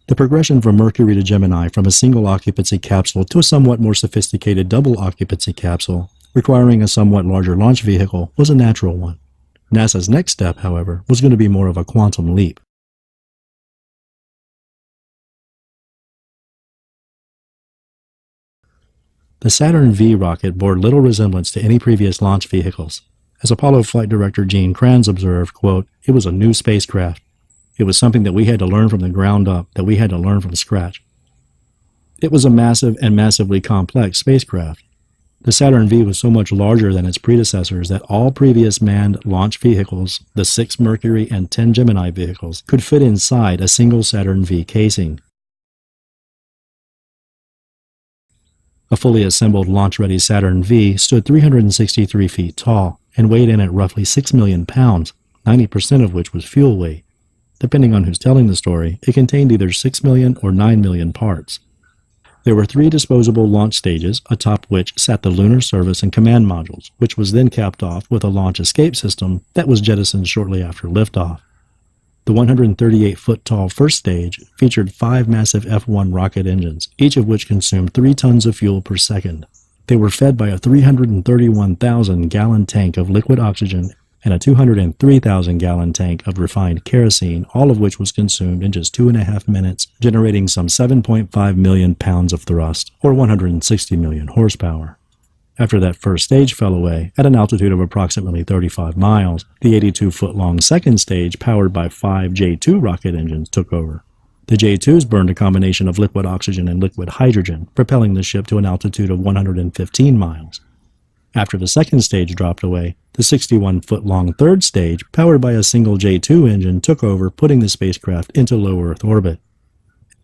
A: The progression from Mercury to Gemini from a single-occupancy capsule to a somewhat more sophisticated double-occupancy capsule, requiring a somewhat larger launch vehicle, was a natural one. NASA's next step, however, was going to be more of a quantum leap. The Saturn V rocket bore little resemblance to any previous launch vehicles. As Apollo flight director Gene Kranz observed, quote, "It was a new spacecraft. It was something that we had to learn from the ground up, that we had to learn from scratch." It was a massive and massively complex spacecraft. The Saturn V was so much larger than its predecessors that all previous manned launch vehicles, the 6 Mercury and 10 Gemini vehicles, could fit inside a single Saturn V casing. A fully assembled launch-ready Saturn V stood 363 feet tall and weighed in at roughly 6 million pounds. 90% of which was fuel weight. Depending on who's telling the story, it contained either 6 million or 9 million parts. There were 3 disposable launch stages, atop which sat the lunar service and command modules, which was then capped off with a launch escape system that was jettisoned shortly after liftoff. The 138-foot-tall first stage featured 5 massive F-1 rocket engines, each of which consumed 3 tons of fuel per second. They were fed by a 331,000-gallon tank of liquid oxygen and a 203,000-gallon tank of refined kerosene, all of which was consumed in just 2.5 minutes, generating some 7.5 million pounds of thrust, or 160 million horsepower. After that first stage fell away, at an altitude of approximately 35 miles, the 82-foot-long second stage, powered by 5 J-2 rocket engines, took over. The J-2s burned a combination of liquid oxygen and liquid hydrogen, propelling the ship to an altitude of 115 miles. After the second stage dropped away, the 61-foot-long third stage, powered by a single J-2 engine, took over, putting the spacecraft into low Earth orbit.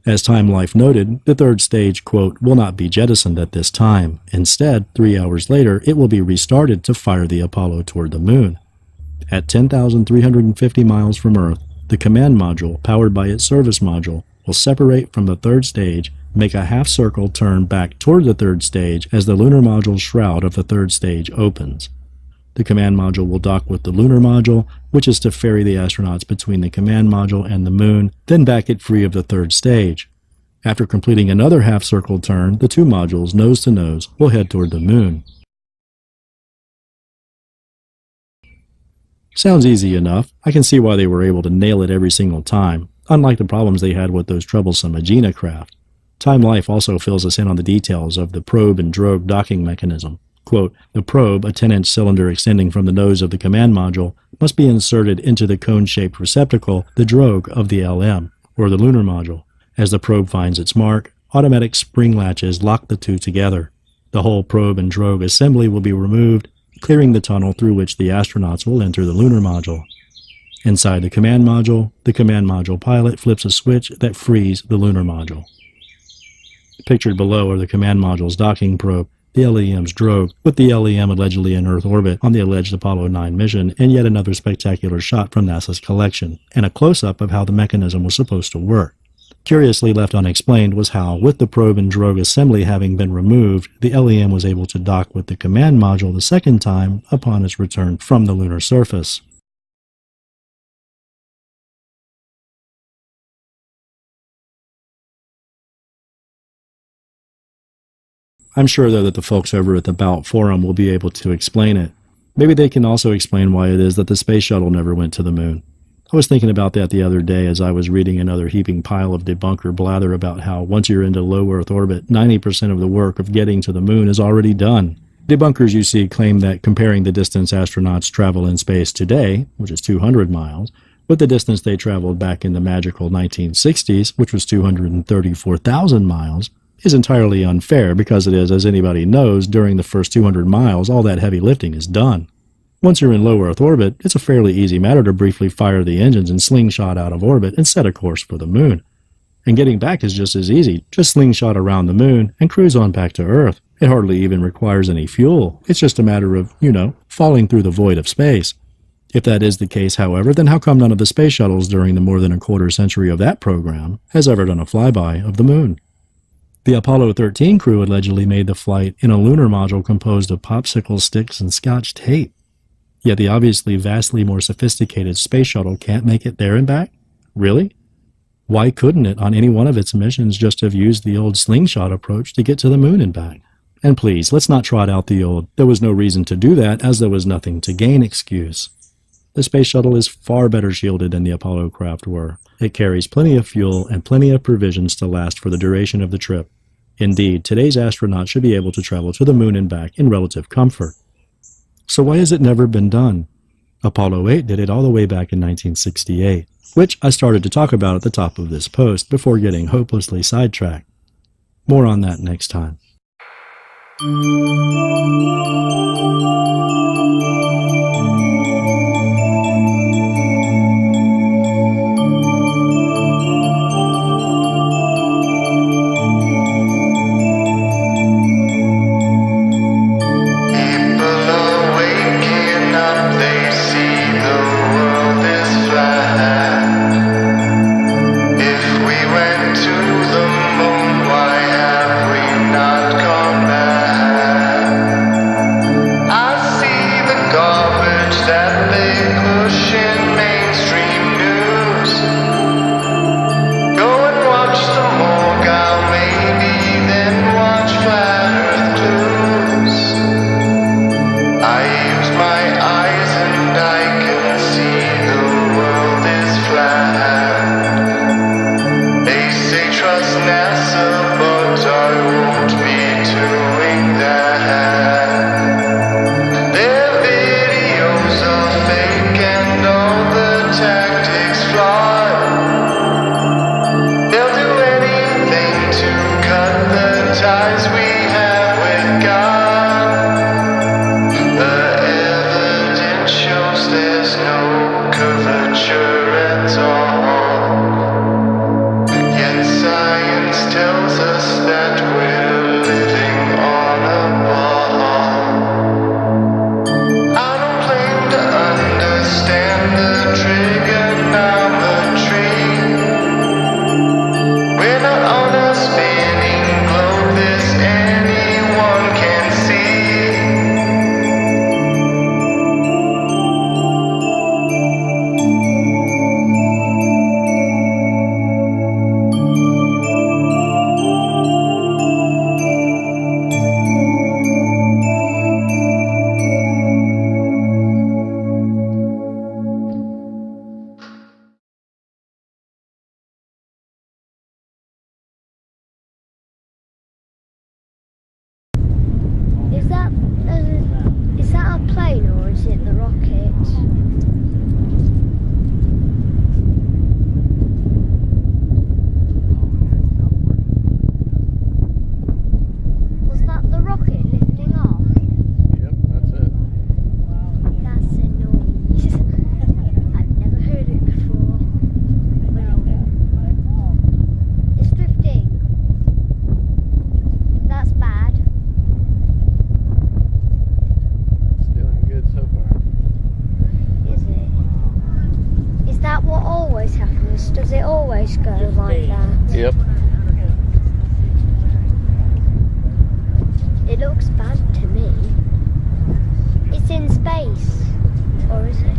A: As Time Life noted, the third stage, quote, will not be jettisoned at this time. Instead, 3 hours later, it will be restarted to fire the Apollo toward the Moon. At 10,350 miles from Earth, the command module, powered by its service module, will separate from the third stage, make a half-circle turn back toward the third stage as the lunar module's shroud of the third stage opens. The command module will dock with the lunar module, which is to ferry the astronauts between the command module and the Moon, then back it free of the third stage. After completing another half-circle turn, the 2 modules, nose to nose, will head toward the Moon. Sounds easy enough. I can see why they were able to nail it every single time, unlike the problems they had with those troublesome Agena craft. Time Life also fills us in on the details of the probe and drogue docking mechanism. Quote, the probe, a 10-inch cylinder extending from the nose of the command module, must be inserted into the cone-shaped receptacle, the drogue of the LM, or the lunar module. As the probe finds its mark, automatic spring latches lock the two together. The whole probe and drogue assembly will be removed, clearing the tunnel through which the astronauts will enter the lunar module. Inside the command module pilot flips a switch that frees the lunar module. Pictured below are the command module's docking probe, the LEM's drogue, with the LEM allegedly in Earth orbit on the alleged Apollo 9 mission, and yet another spectacular shot from NASA's collection, and a close-up of how the mechanism was supposed to work. Curiously left unexplained was how, with the probe and drogue assembly having been removed, the LEM was able to dock with the command module the second time upon its return from the lunar surface. I'm sure, though, that the folks over at the Bout Forum will be able to explain it. Maybe they can also explain why it is that the space shuttle never went to the Moon. I was thinking about that the other day as I was reading another heaping pile of debunker blather about how once you're into low Earth orbit, 90% of the work of getting to the Moon is already done. Debunkers, you see, claim that comparing the distance astronauts travel in space today, which is 200 miles, with the distance they traveled back in the magical 1960s, which was 234,000 miles, is entirely unfair because it is, as anybody knows, during the first 200 miles, all that heavy lifting is done. Once you're in low Earth orbit, it's a fairly easy matter to briefly fire the engines and slingshot out of orbit and set a course for the Moon. And getting back is just as easy. Just slingshot around the Moon and cruise on back to Earth. It hardly even requires any fuel. It's just a matter of, falling through the void of space. If that is the case, however, then how come none of the space shuttles during the more than a quarter century of that program has ever done a flyby of the Moon? The Apollo 13 crew allegedly made the flight in a lunar module composed of popsicle sticks and Scotch tape. Yet the obviously vastly more sophisticated space shuttle can't make it there and back? Really? Why couldn't it, on any one of its missions, just have used the old slingshot approach to get to the Moon and back? And please, let's not trot out the old "there was no reason to do that as there was nothing to gain" excuse. The space shuttle is far better shielded than the Apollo craft were. It carries plenty of fuel and plenty of provisions to last for the duration of the trip. Indeed, today's astronauts should be able to travel to the Moon and back in relative comfort. So why has it never been done? Apollo 8 did it all the way back in 1968, which I started to talk about at the top of this post before getting hopelessly sidetracked. More on that next time.
B: People are waking up, they see the world ties we have with God. The evidence shows there's no curvature at all. Yet science tells us that we're living on a ball. I don't claim to understand the trigonometry. We're not on a spinning globe, this anyone can see.
C: Is that a plane or is it the rocket? Was that the rocket lifting off?
D: Yep, that's it.
C: That's a noise. I've never heard it before. It's drifting. That's bad.
D: It's doing good so far.
C: Is it? Is that what always happens? Does it always go like that?
D: Yep.
C: It looks bad to me. It's in space. Or is it?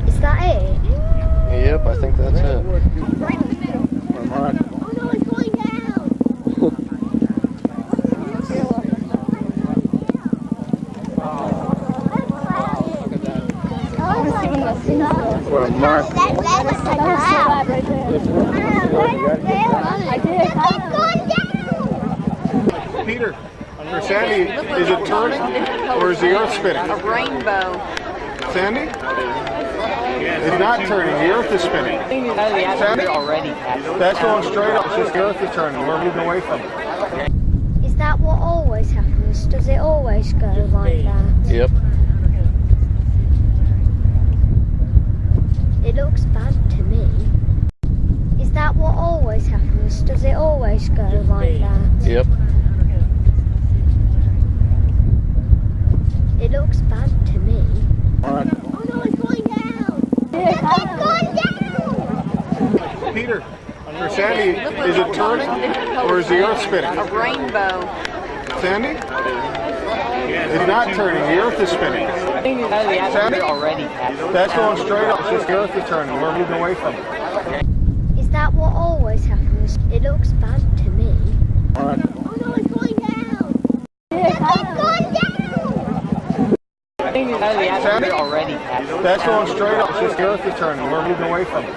C: Is that it?
D: Yep, I think that's it.
C: Right in the middle. Oh no, it's going down!
D: Well, Mark.
C: I did.
E: Peter, for Sandy, is it turning or is the Earth spinning?
F: A rainbow.
E: Sandy? It's not turning, the Earth is spinning. Sandy?
F: Already.
E: That's going straight up, it's just the Earth is turning, we're moving away from it.
C: Is that what always happens? Does it always go like that?
D: Yep.
C: It looks bad to me. Is that what always happens? Does it always go like that?
D: Yep.
C: It looks bad to me.
E: All right.
C: Oh no, it's going down! It's going down!
E: Peter, for Sandy, is it turning or is the Earth spinning?
F: A rainbow.
E: Sandy? It's not turning, the Earth is spinning. Sandy?
F: Already.
E: That's going straight up, it's just the Earth is turning, we're moving away from it.
C: Is that what always happens? It looks bad to me.
E: All right.
C: Oh no, it's going down! It's going down!
E: Sandy?
F: Already.
E: That's going straight up, it's just the Earth is turning, we're moving away from it.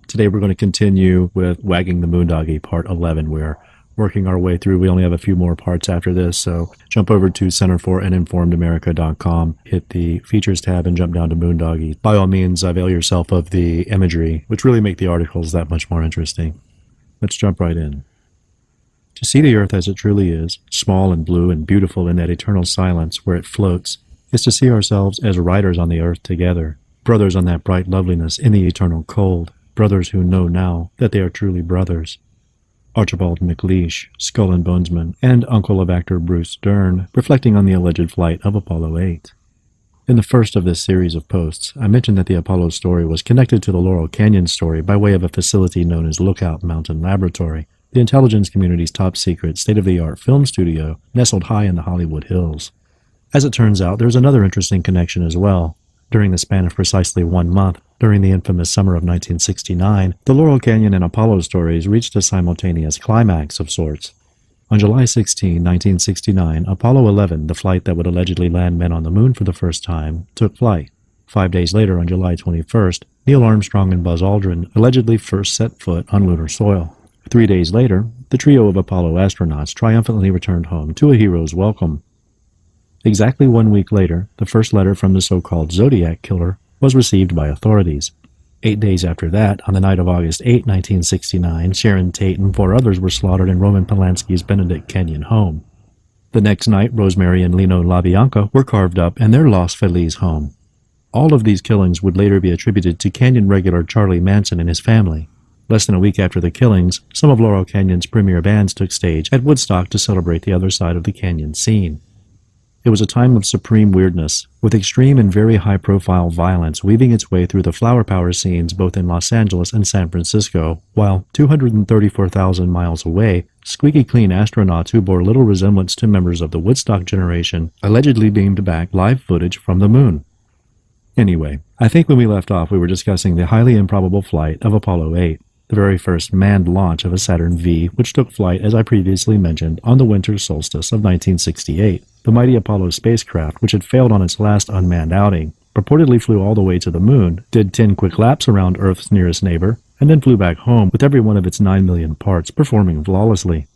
A: Today we're going to continue with Wagging the Moondoggie, Part 11. We're working our way through. We only have a few more parts after this, so jump over to centerforuninformedamerica.com, hit the Features tab, and jump down to Moondoggie. By all means, avail yourself of the imagery, which really make the articles that much more interesting. Let's jump right in. To see the Earth as it truly is, small and blue and beautiful in that eternal silence where it floats, is to see ourselves as riders on the Earth together, brothers on that bright loveliness in the eternal cold, brothers who know now that they are truly brothers. Archibald MacLeish, Skull and Bonesman, and uncle of actor Bruce Dern, reflecting on the alleged flight of Apollo 8. In the first of this series of posts, I mentioned that the Apollo story was connected to the Laurel Canyon story by way of a facility known as Lookout Mountain Laboratory, the intelligence community's top-secret, state-of-the-art film studio nestled high in the Hollywood Hills. As it turns out, there's another interesting connection as well. During the span of precisely 1 month, during the infamous summer of 1969, the Laurel Canyon and Apollo stories reached a simultaneous climax of sorts. On July 16, 1969, Apollo 11, the flight that would allegedly land men on the moon for the first time, took flight. 5 days later, on July 21st, Neil Armstrong and Buzz Aldrin allegedly first set foot on lunar soil. 3 days later, the trio of Apollo astronauts triumphantly returned home to a hero's welcome. Exactly 1 week later, the first letter from the so-called Zodiac Killer was received by authorities. 8 days after that, on the night of August 8, 1969, Sharon Tate and 4 others were slaughtered in Roman Polanski's Benedict Canyon home. The next night, Rosemary and Lino LaBianca were carved up in their Los Feliz home. All of these killings would later be attributed to Canyon regular Charlie Manson and his family. Less than a week after the killings, some of Laurel Canyon's premier bands took stage at Woodstock to celebrate the other side of the canyon scene. It was a time of supreme weirdness, with extreme and very high-profile violence weaving its way through the flower power scenes both in Los Angeles and San Francisco, while 234,000 miles away, squeaky clean astronauts who bore little resemblance to members of the Woodstock generation allegedly beamed back live footage from the moon. Anyway, I think when we left off we were discussing the highly improbable flight of Apollo 8, the very first manned launch of a Saturn V, which took flight, as I previously mentioned, on the winter solstice of 1968. The mighty Apollo spacecraft, which had failed on its last unmanned outing, purportedly flew all the way to the moon, did 10 quick laps around Earth's nearest neighbor, and then flew back home with every one of its 9 million parts performing flawlessly.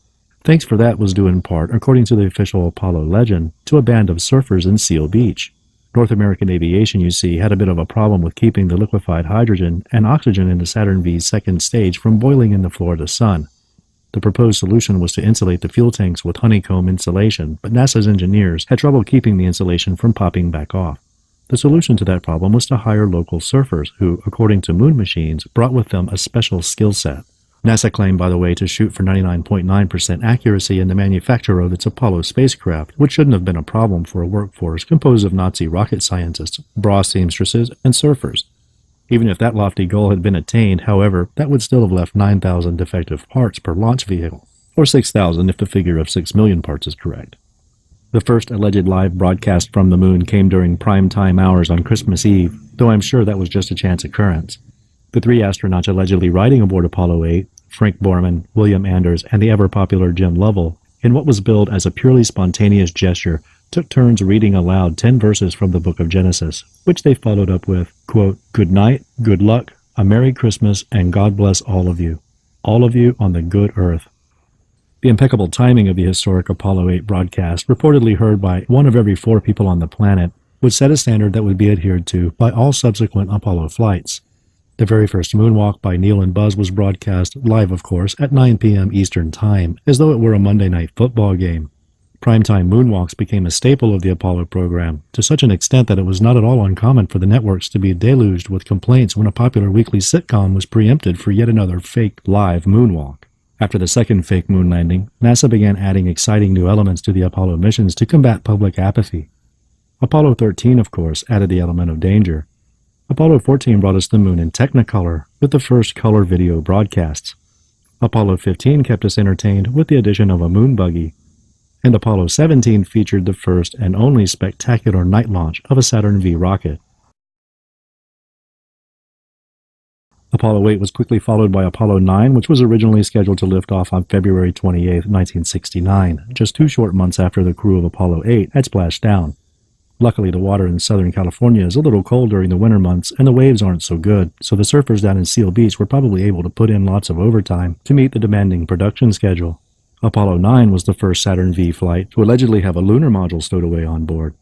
A: Thanks for that was due in part, according to the official Apollo legend, to a band of surfers in Seal Beach. North American Aviation, you see, had a bit of a problem with keeping the liquefied hydrogen and oxygen in the Saturn V's second stage from boiling in the Florida sun. The proposed solution was to insulate the fuel tanks with honeycomb insulation, but NASA's engineers had trouble keeping the insulation from popping back off. The solution to that problem was to hire local surfers who, according to Moon Machines, brought with them a special skill set. NASA claimed, by the way, to shoot for 99.9% accuracy in the manufacture of its Apollo spacecraft, which shouldn't have been a problem for a workforce composed of Nazi rocket scientists, bra seamstresses, and surfers. Even if that lofty goal had been attained, however, that would still have left 9,000 defective parts per launch vehicle, or 6,000 if the figure of 6 million parts is correct. The first alleged live broadcast from the moon came during prime time hours on Christmas Eve, though I'm sure that was just a chance occurrence. The 3 astronauts allegedly riding aboard Apollo 8, Frank Borman, William Anders, and the ever-popular Jim Lovell, in what was billed as a purely spontaneous gesture, took turns reading aloud 10 verses from the book of Genesis, which they followed up with, quote, "Good night, good luck, a Merry Christmas, and God bless all of you on the good earth." The impeccable timing of the historic Apollo 8 broadcast, reportedly heard by 1 of every 4 people on the planet, would set a standard that would be adhered to by all subsequent Apollo flights. The very first moonwalk by Neil and Buzz was broadcast, live of course, at 9 p.m. Eastern Time, as though it were a Monday night football game. Primetime moonwalks became a staple of the Apollo program, to such an extent that it was not at all uncommon for the networks to be deluged with complaints when a popular weekly sitcom was preempted for yet another fake live moonwalk. After the second fake moon landing, NASA began adding exciting new elements to the Apollo missions to combat public apathy. Apollo 13, of course, added the element of danger. Apollo 14 brought us the moon in Technicolor, with the first color video broadcasts. Apollo 15 kept us entertained with the addition of a Moondoggie. And Apollo 17 featured the first and only spectacular night launch of a Saturn V rocket. Apollo 8 was quickly followed by Apollo 9, which was originally scheduled to lift off on February 28, 1969, just 2 short months after the crew of Apollo 8 had splashed down. Luckily, the water in Southern California is a little cold during the winter months, and the waves aren't so good, so the surfers down in Seal Beach were probably able to put in lots of overtime to meet the demanding production schedule. Apollo 9 was the first Saturn V flight to allegedly have a lunar module stowed away on board.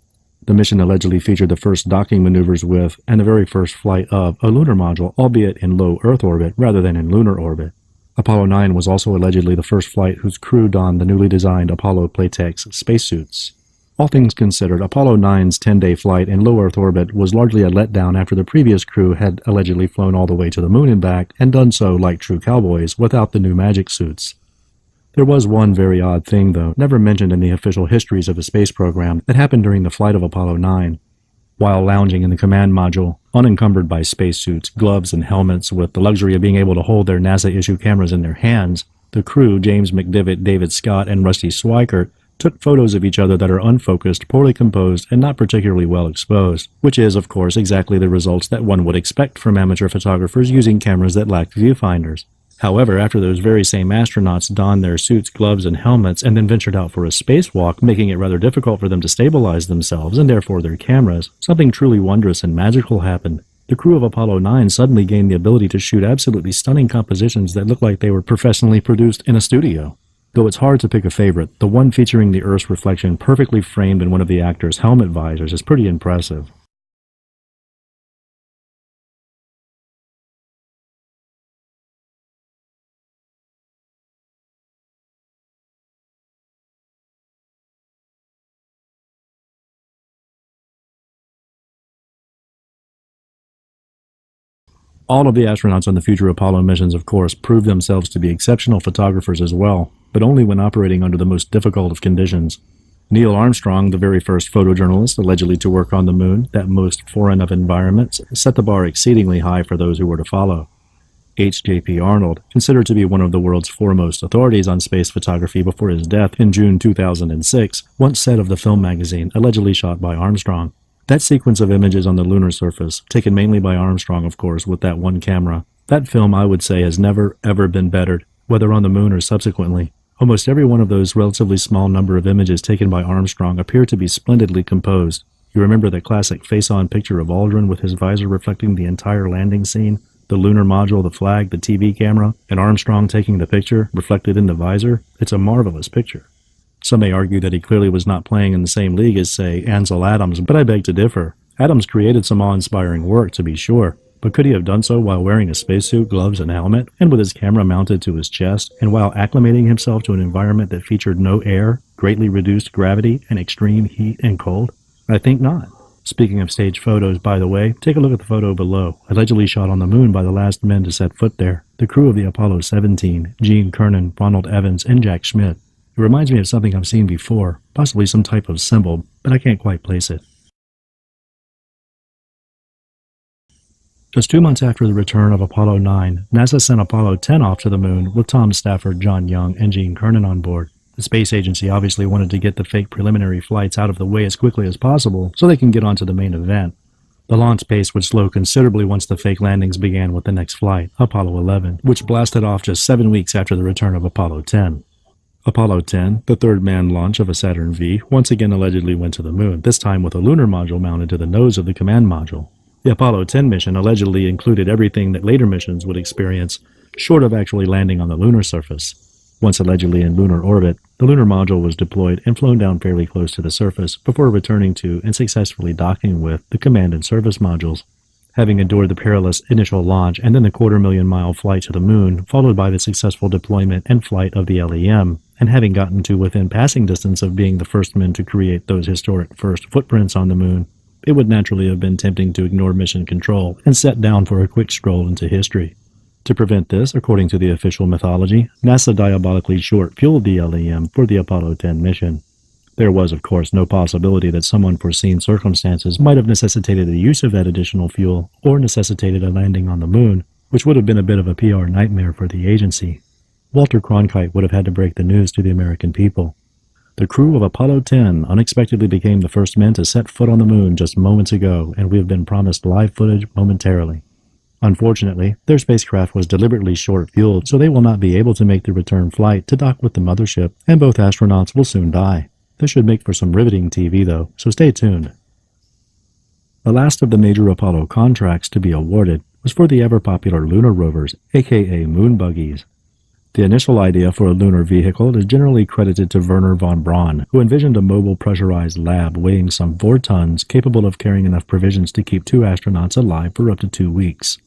A: The mission allegedly featured the first docking maneuvers with, and the very first flight of, a lunar module, albeit in low Earth orbit rather than in lunar orbit. Apollo 9 was also allegedly the first flight whose crew donned the newly designed Apollo Playtex spacesuits. All things considered, Apollo 9's 10-day flight in low Earth orbit was largely a letdown after the previous crew had allegedly flown all the way to the moon and back, and done so like true cowboys without the new magic suits. There was one very odd thing, though, never mentioned in the official histories of the space program, that happened during the flight of Apollo 9. While lounging in the command module, unencumbered by spacesuits, gloves, and helmets, with the luxury of being able to hold their NASA-issue cameras in their hands, the crew, James McDivitt, David Scott, and Rusty Swikert, took photos of each other that are unfocused, poorly composed, and not particularly well exposed, which is, of course, exactly the results that one would expect from amateur photographers using cameras that lacked viewfinders. However, after those very same astronauts donned their suits, gloves, and helmets and then ventured out for a spacewalk, making it rather difficult for them to stabilize themselves and therefore their cameras, something truly wondrous and magical happened. The crew of Apollo 9 suddenly gained the ability to shoot absolutely stunning compositions that looked like they were professionally produced in a studio. Though it's hard to pick a favorite, the one featuring the Earth's reflection perfectly framed in one of the actors' helmet visors is pretty impressive. All of the astronauts on the future Apollo missions, of course, proved themselves to be exceptional photographers as well, but only when operating under the most difficult of conditions. Neil Armstrong, the very first photojournalist allegedly to work on the moon, that most foreign of environments, set the bar exceedingly high for those who were to follow. H.J.P. Arnold, considered to be one of the world's foremost authorities on space photography before his death in June 2006, once said of the film magazine allegedly shot by Armstrong, "That sequence of images on the lunar surface, taken mainly by Armstrong, of course, with that one camera, that film, I would say, has never, ever been bettered, whether on the moon or subsequently. Almost every one of those relatively small number of images taken by Armstrong appear to be splendidly composed. You remember the classic face-on picture of Aldrin with his visor reflecting the entire landing scene, the lunar module, the flag, the TV camera, and Armstrong taking the picture, reflected in the visor? It's a marvelous picture." Some may argue that he clearly was not playing in the same league as, say, Ansel Adams, but I beg to differ. Adams created some awe-inspiring work, to be sure, but could he have done so while wearing a spacesuit, gloves, and helmet, and with his camera mounted to his chest, and while acclimating himself to an environment that featured no air, greatly reduced gravity, and extreme heat and cold? I think not. Speaking of stage photos, by the way, take a look at the photo below, allegedly shot on the moon by the last men to set foot there, the crew of the Apollo 17, Gene Cernan, Ronald Evans, and Jack Schmitt. It reminds me of something I've seen before, possibly some type of symbol, but I can't quite place it. Just 2 months after the return of Apollo 9, NASA sent Apollo 10 off to the moon with Tom Stafford, John Young, and Gene Cernan on board. The space agency obviously wanted to get the fake preliminary flights out of the way as quickly as possible so they can get on to the main event. The launch pace would slow considerably once the fake landings began with the next flight, Apollo 11, which blasted off just 7 weeks after the return of Apollo 10. Apollo 10, the third manned launch of a Saturn V, once again allegedly went to the moon, this time with a lunar module mounted to the nose of the command module. The Apollo 10 mission allegedly included everything that later missions would experience, short of actually landing on the lunar surface. Once allegedly in lunar orbit, the lunar module was deployed and flown down fairly close to the surface before returning to and successfully docking with the command and service modules. Having endured the perilous initial launch and then the 250,000-mile flight to the moon, followed by the successful deployment and flight of the LEM, and having gotten to within passing distance of being the first men to create those historic first footprints on the moon, it would naturally have been tempting to ignore mission control and set down for a quick stroll into history. To prevent this, according to the official mythology, NASA diabolically short-fueled the LEM for the Apollo 10 mission. There was, of course, no possibility that some unforeseen circumstances might have necessitated the use of that additional fuel or necessitated a landing on the moon, which would have been a bit of a PR nightmare for the agency. Walter Cronkite would have had to break the news to the American people. The crew of Apollo 10 unexpectedly became the first men to set foot on the moon just moments ago, and we have been promised live footage momentarily. Unfortunately, their spacecraft was deliberately short-fueled, so they will not be able to make the return flight to dock with the mothership, and both astronauts will soon die. This should make for some riveting TV, though, so stay tuned. The last of the major Apollo contracts to be awarded was for the ever-popular lunar rovers, aka Moondoggies. The initial idea for a lunar vehicle is generally credited to Wernher von Braun, who envisioned a mobile pressurized lab weighing some 4 tons capable of carrying enough provisions to keep 2 astronauts alive for up to 2 weeks.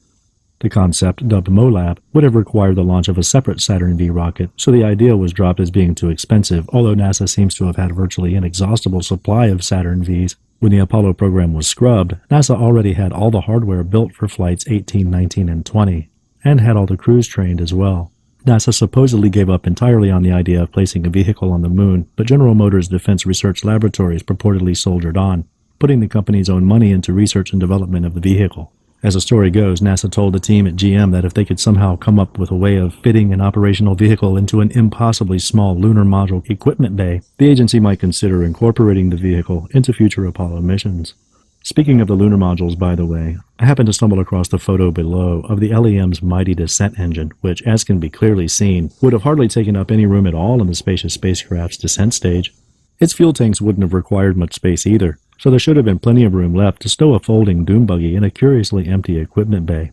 A: The concept, dubbed MoLab, would have required the launch of a separate Saturn V rocket, so the idea was dropped as being too expensive, although NASA seems to have had a virtually inexhaustible supply of Saturn Vs. When the Apollo program was scrubbed, NASA already had all the hardware built for flights 18, 19, and 20, and had all the crews trained as well. NASA supposedly gave up entirely on the idea of placing a vehicle on the moon, but General Motors Defense Research Laboratories purportedly soldiered on, putting the company's own money into research and development of the vehicle. As the story goes, NASA told the team at GM that if they could somehow come up with a way of fitting an operational vehicle into an impossibly small lunar module equipment bay, the agency might consider incorporating the vehicle into future Apollo missions. Speaking of the lunar modules, by the way, I happened to stumble across the photo below of the LEM's mighty descent engine, which, as can be clearly seen, would have hardly taken up any room at all in the spacious spacecraft's descent stage. Its fuel tanks wouldn't have required much space either, so there should have been plenty of room left to stow a folding dune buggy in a curiously empty equipment bay.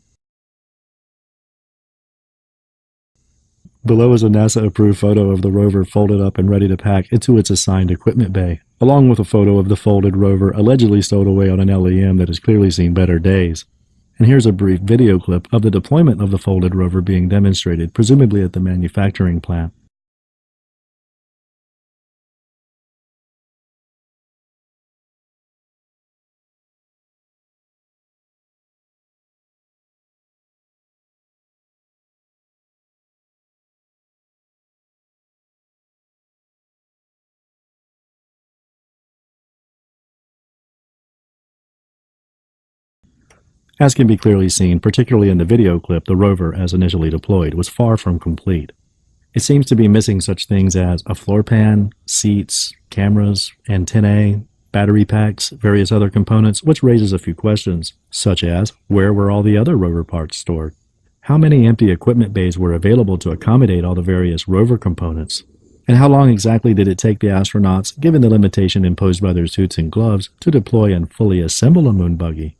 A: Below is a NASA-approved photo of the rover folded up and ready to pack into its assigned equipment bay, along with a photo of the folded rover allegedly stowed away on an LEM that has clearly seen better days. And here's a brief video clip of the deployment of the folded rover being demonstrated, presumably at the manufacturing plant. As can be clearly seen, particularly in the video clip, the rover, as initially deployed, was far from complete. It seems to be missing such things as a floor pan, seats, cameras, antennae, battery packs, various other components, which raises a few questions, such as, where were all the other rover parts stored? How many empty equipment bays were available to accommodate all the various rover components? And how long exactly did it take the astronauts, given the limitation imposed by their suits and gloves, to deploy and fully assemble a Moondoggie?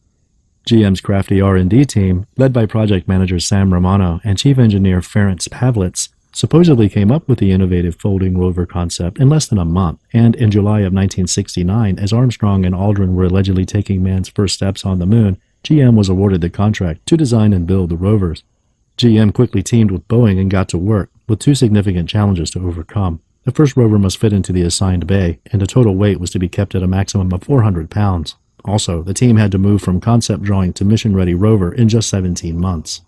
A: GM's crafty R&D team, led by project manager Sam Romano and chief engineer Ferenc Pavlitz, supposedly came up with the innovative folding rover concept in less than a month, and in July of 1969, as Armstrong and Aldrin were allegedly taking man's first steps on the moon, GM was awarded the contract to design and build the rovers. GM quickly teamed with Boeing and got to work, with two significant challenges to overcome. The first rover must fit into the assigned bay, and the total weight was to be kept at a maximum of 400 pounds. Also, the team had to move from concept drawing to mission-ready rover in just 17 months.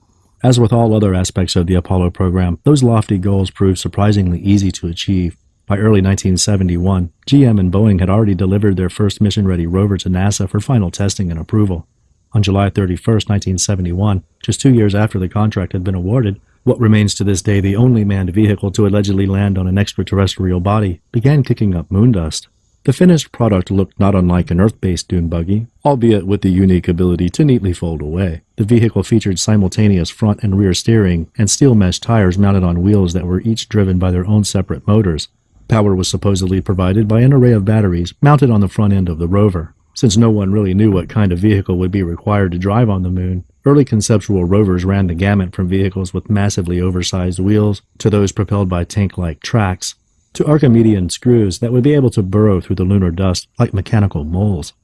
A: As with all other aspects of the Apollo program, those lofty goals proved surprisingly easy to achieve. By early 1971, GM and Boeing had already delivered their first mission-ready rover to NASA for final testing and approval. On July 31, 1971, just 2 years after the contract had been awarded, what remains to this day the only manned vehicle to allegedly land on an extraterrestrial body began kicking up moon dust. The finished product looked not unlike an Earth-based dune buggy, albeit with the unique ability to neatly fold away. The vehicle featured simultaneous front and rear steering and steel mesh tires mounted on wheels that were each driven by their own separate motors. Power was supposedly provided by an array of batteries mounted on the front end of the rover. Since no one really knew what kind of vehicle would be required to drive on the moon, early conceptual rovers ran the gamut from vehicles with massively oversized wheels to those propelled by tank-like tracks, to Archimedean screws that would be able to burrow through the lunar dust like mechanical moles.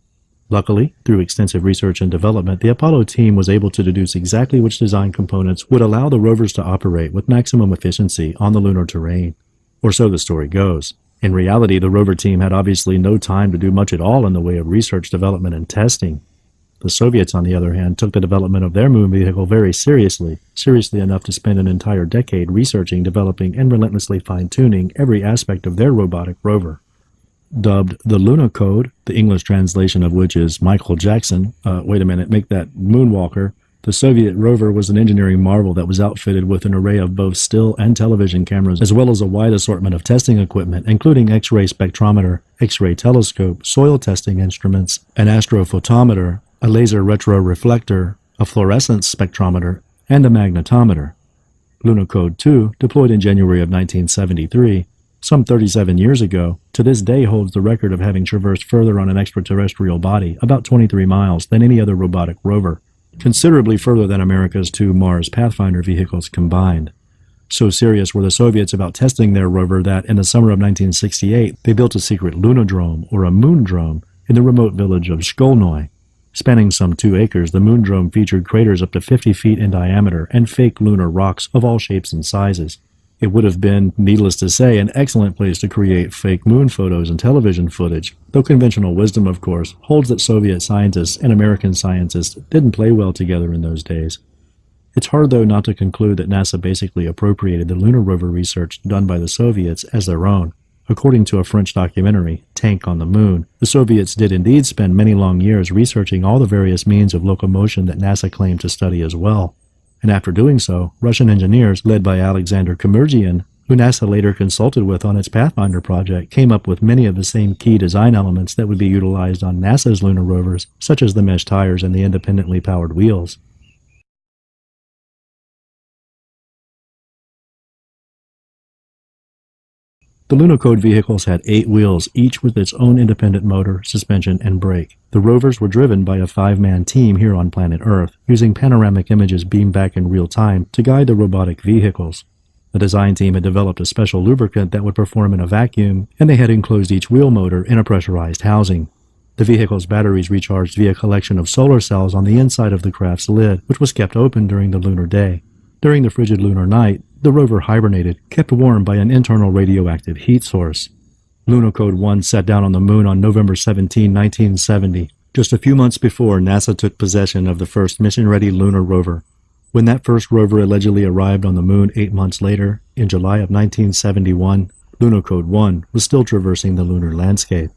A: Luckily, through extensive research and development, the Apollo team was able to deduce exactly which design components would allow the rovers to operate with maximum efficiency on the lunar terrain. Or so the story goes. In reality, the rover team had obviously no time to do much at all in the way of research, development, and testing. The Soviets, on the other hand, took the development of their moon vehicle very seriously enough to spend an entire decade researching, developing, and relentlessly fine-tuning every aspect of their robotic rover. Dubbed the Luna Code, the English translation of which is Michael Jackson, make that Moonwalker, the Soviet rover was an engineering marvel that was outfitted with an array of both still and television cameras, as well as a wide assortment of testing equipment, including X-ray spectrometer, X-ray telescope, soil testing instruments, an astrophotometer, a laser retroreflector, a fluorescence spectrometer, and a magnetometer. Luna Code 2, deployed in January of 1973, some 37 years ago, to this day holds the record of having traversed further on an extraterrestrial body, about 23 miles, than any other robotic rover, considerably further than America's two Mars Pathfinder vehicles combined. So serious were the Soviets about testing their rover that, in the summer of 1968, they built a secret lunodrome, or a moondrome, in the remote village of Shkolnoy. Spanning some 2 acres, the moondrome featured craters up to 50 feet in diameter and fake lunar rocks of all shapes and sizes. It would have been, needless to say, an excellent place to create fake moon photos and television footage, though conventional wisdom, of course, holds that Soviet scientists and American scientists didn't play well together in those days. It's hard, though, not to conclude that NASA basically appropriated the lunar rover research done by the Soviets as their own. According to a French documentary, Tank on the Moon, the Soviets did indeed spend many long years researching all the various means of locomotion that NASA claimed to study as well. And after doing so, Russian engineers, led by Alexander Kamurgian, who NASA later consulted with on its Pathfinder project, came up with many of the same key design elements that would be utilized on NASA's lunar rovers, such as the mesh tires and the independently powered wheels. The Lunokhod vehicles had 8 wheels, each with its own independent motor, suspension, and brake. The rovers were driven by a 5-man team here on planet Earth, using panoramic images beamed back in real time to guide the robotic vehicles. The design team had developed a special lubricant that would perform in a vacuum, and they had enclosed each wheel motor in a pressurized housing. The vehicle's batteries recharged via a collection of solar cells on the inside of the craft's lid, which was kept open during the lunar day. During the frigid lunar night, the rover hibernated, kept warm by an internal radioactive heat source. Lunokhod 1 sat down on the moon on November 17, 1970, just a few months before NASA took possession of the first mission-ready lunar rover. When that first rover allegedly arrived on the moon 8 months later, in July of 1971, Lunokhod 1 was still traversing the lunar landscape.